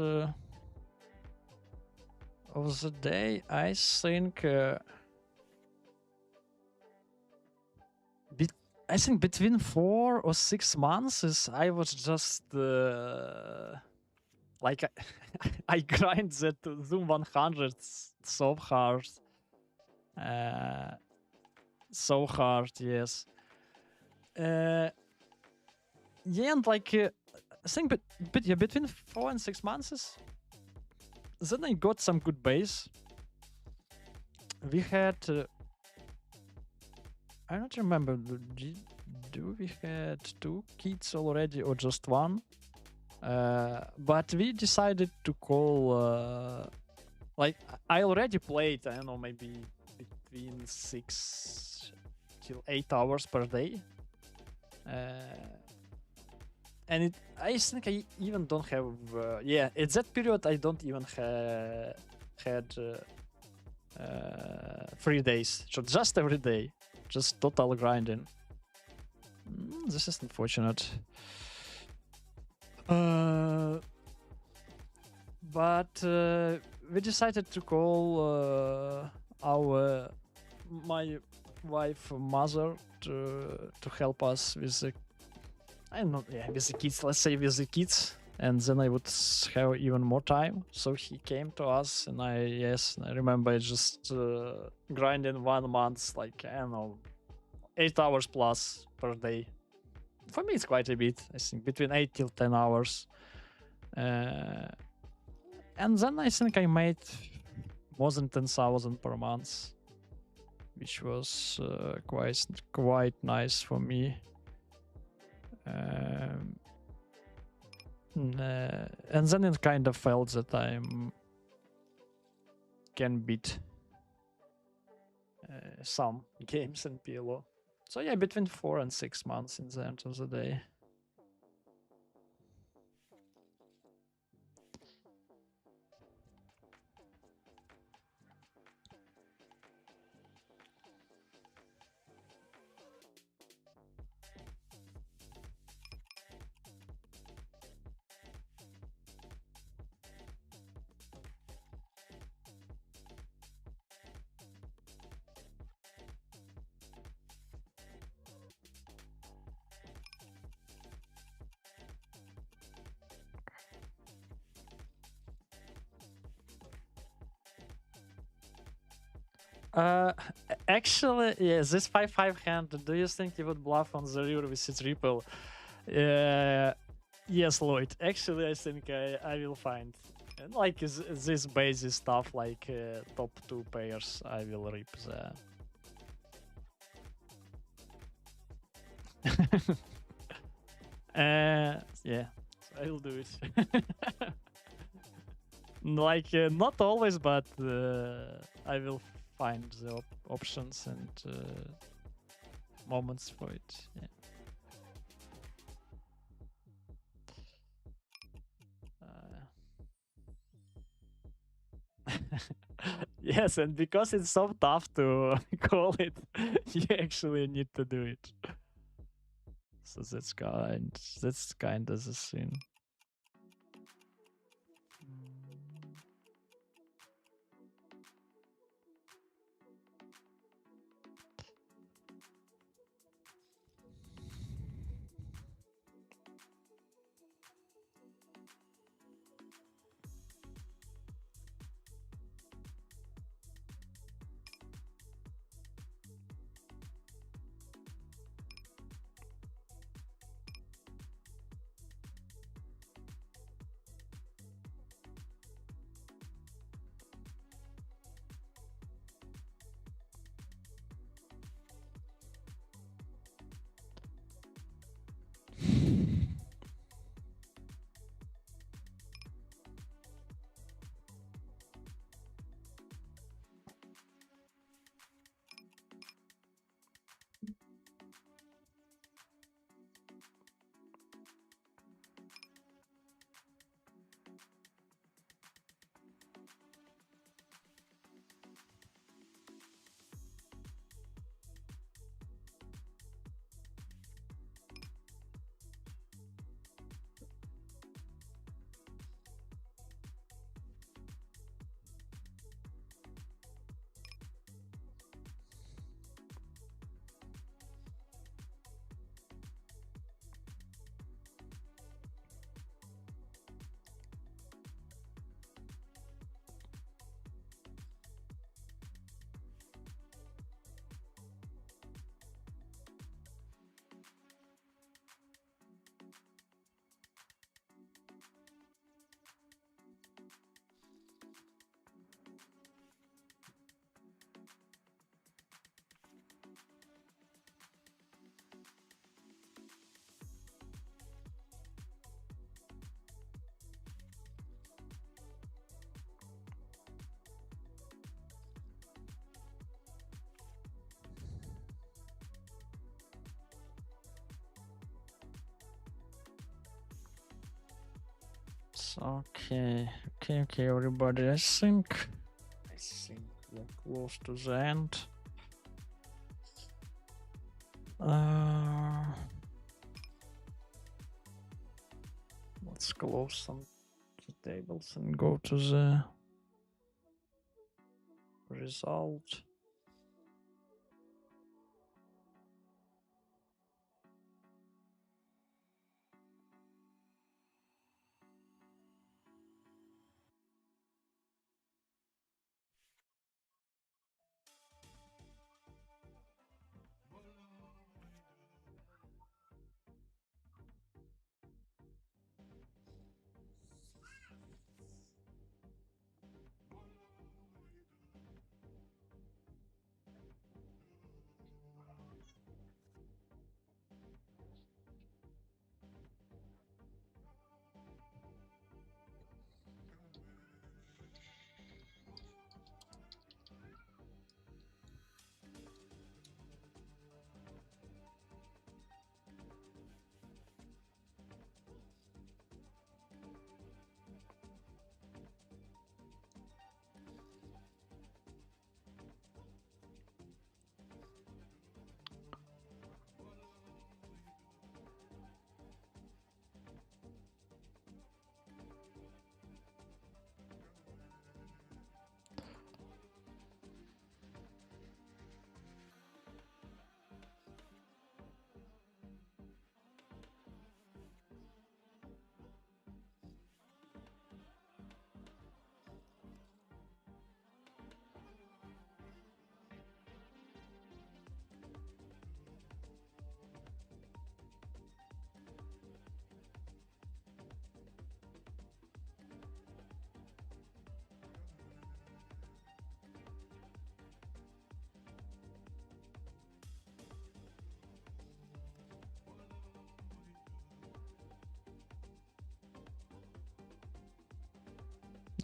of the day, I think between 4 or 6 months I was just like I grind that Zoom 100 so hard. So hard, yes. Yeah, and like I think between 4 and 6 months, then I got some good base. We had I don't remember, do we had 2 kids already or just 1? But we decided to call like I already played, I don't know, maybe between 6 till 8 hours per day. And I think I even don't have yeah, at that period I don't even had 3 days, so just every day, just total grinding. This is unfortunate. But we decided to call my wife mother to help us with the, I don't know, yeah, with the kids, let's say with the kids, and then I would have even more time. So he came to us, and I remember I just grinding 1 month, like, I don't know, 8 hours plus per day. For me, it's quite a bit. I think between 8 till 10 hours. And then I think I made more than 10,000 per month, which was quite nice for me. And then it kind of felt that I can beat some games in PLO. So yeah, between 4 and 6 months in the end of the day. Actually, yeah, this 5-5 hand, do you think you would bluff on the river with its triple? Yes, Lloyd. Actually, I think I will find. And like this basic stuff, like top 2 pairs, I will rip the. Yeah, I will do it. Like, not always, but I will find the options and moments for it. Yeah. Yes, and because it's so tough to call it, you actually need to do it. So that's kind of the thing. Yes. Okay. Okay. Everybody. I think we're close to the end. Let's close some tables and go to the result.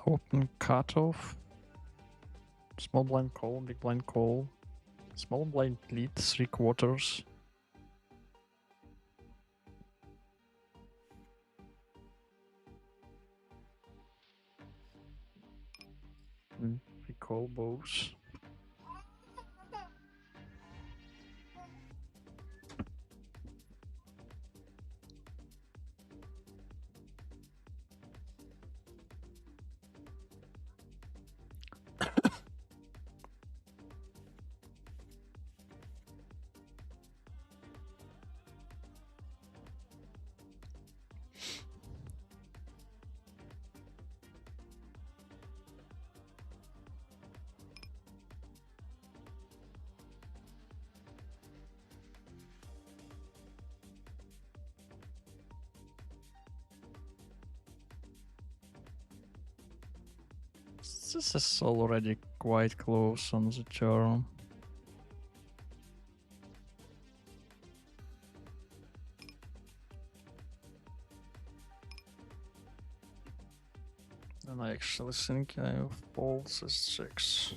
Open cutoff. Small blind call, big blind call. Small blind lead, 3/4. We call both. This is already quite close on the turn. And I actually think I fold this 6.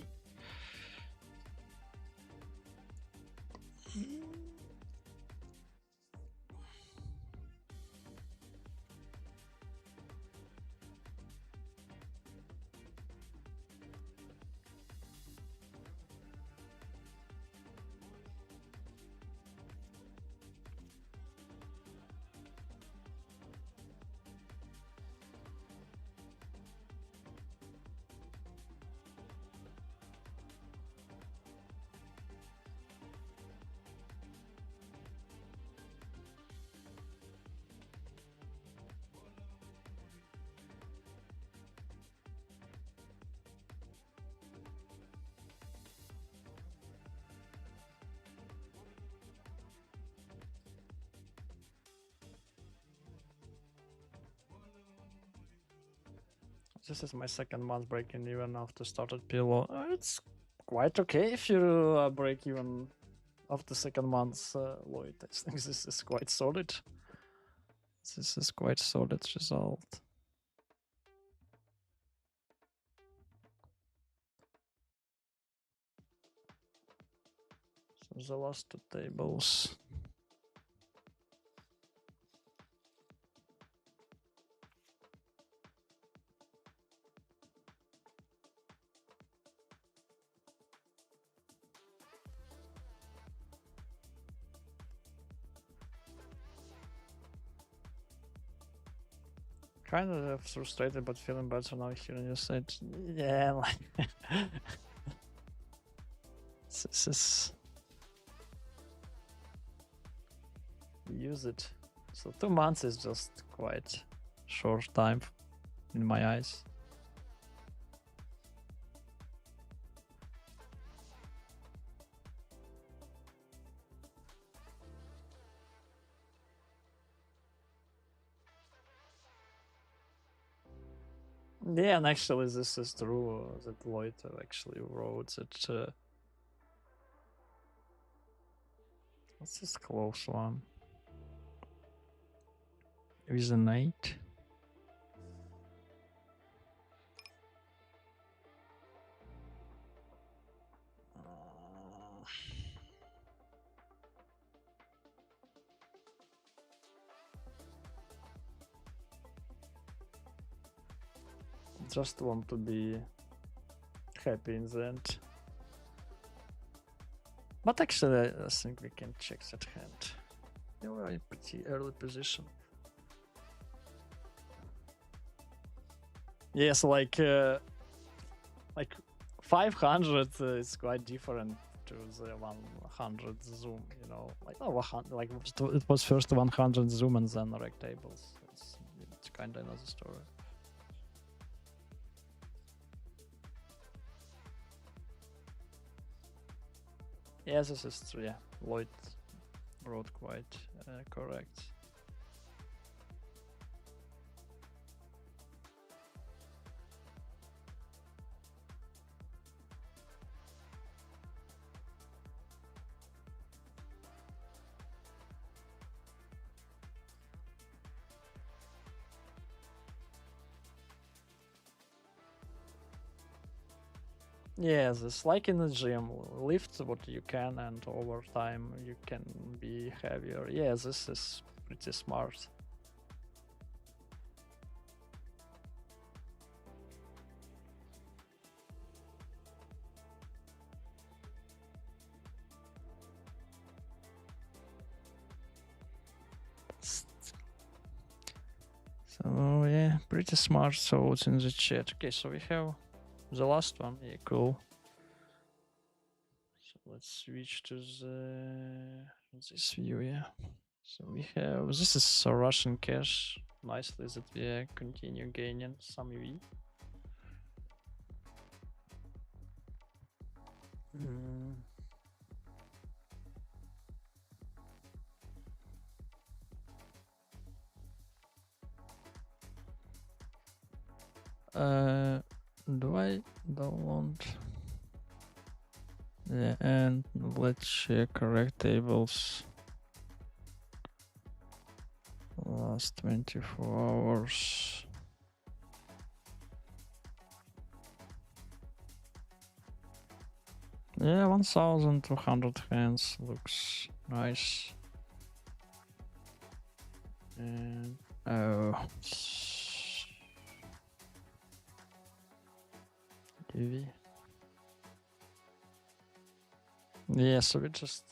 This is my second month breaking even after started PLO. It's quite okay if you break even after second month, Lloyd. I think this is quite solid. This is quite solid result. So the last 2 tables. Kind of frustrated, but feeling better now hearing you said, yeah, like this is use it. So 2 months is just quite short time in my eyes. Yeah, and actually this is true that Lloyd actually wrote that what's this close one? With an 8. Just want to be happy in the end. But actually, I think we can check that hand. You are in pretty early position. Yes, like 500 is quite different to the 100 zoom. You know, like no, 100, like it was first 100 zoom and then rectangles. It's kind of another story. Yes, this is true. Yeah, Lloyd wrote quite correct. Yes, it's like in the gym. Lift what you can, and over time you can be heavier. Yeah, this is pretty smart. So yeah, pretty smart. So it's in the chat. Okay, so we have the last one. Yeah, cool. So let's switch to this view. Yeah. So we have this is a Russian cash. Nicely that we continue gaining some EV. Do I download? Yeah, and let's check correct tables. Last 24 hours. Yeah, 1,200 hands looks nice. And TV. Yeah, so we just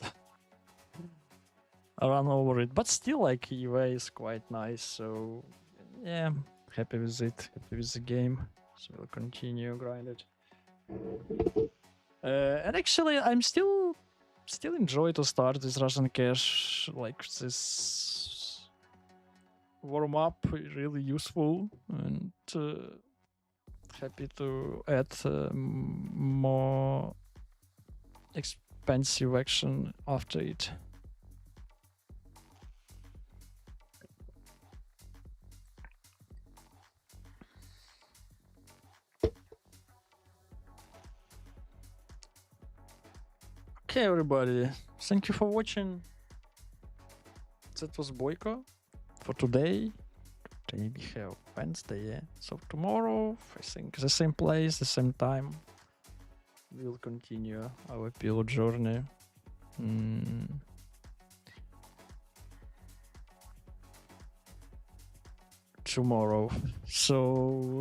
run over it, but still, like EVA is quite nice. So yeah, happy with it. Happy with the game. So we'll continue grind it. And actually, I'm still enjoy to start this Russian cash, like this warm up, really useful, and happy to add more expensive action after it. Okay, everybody, thank you for watching. That was Boyko for today. Today we have Wednesday, yeah. So tomorrow, I think the same place, the same time, we'll continue our PLO journey. Tomorrow. So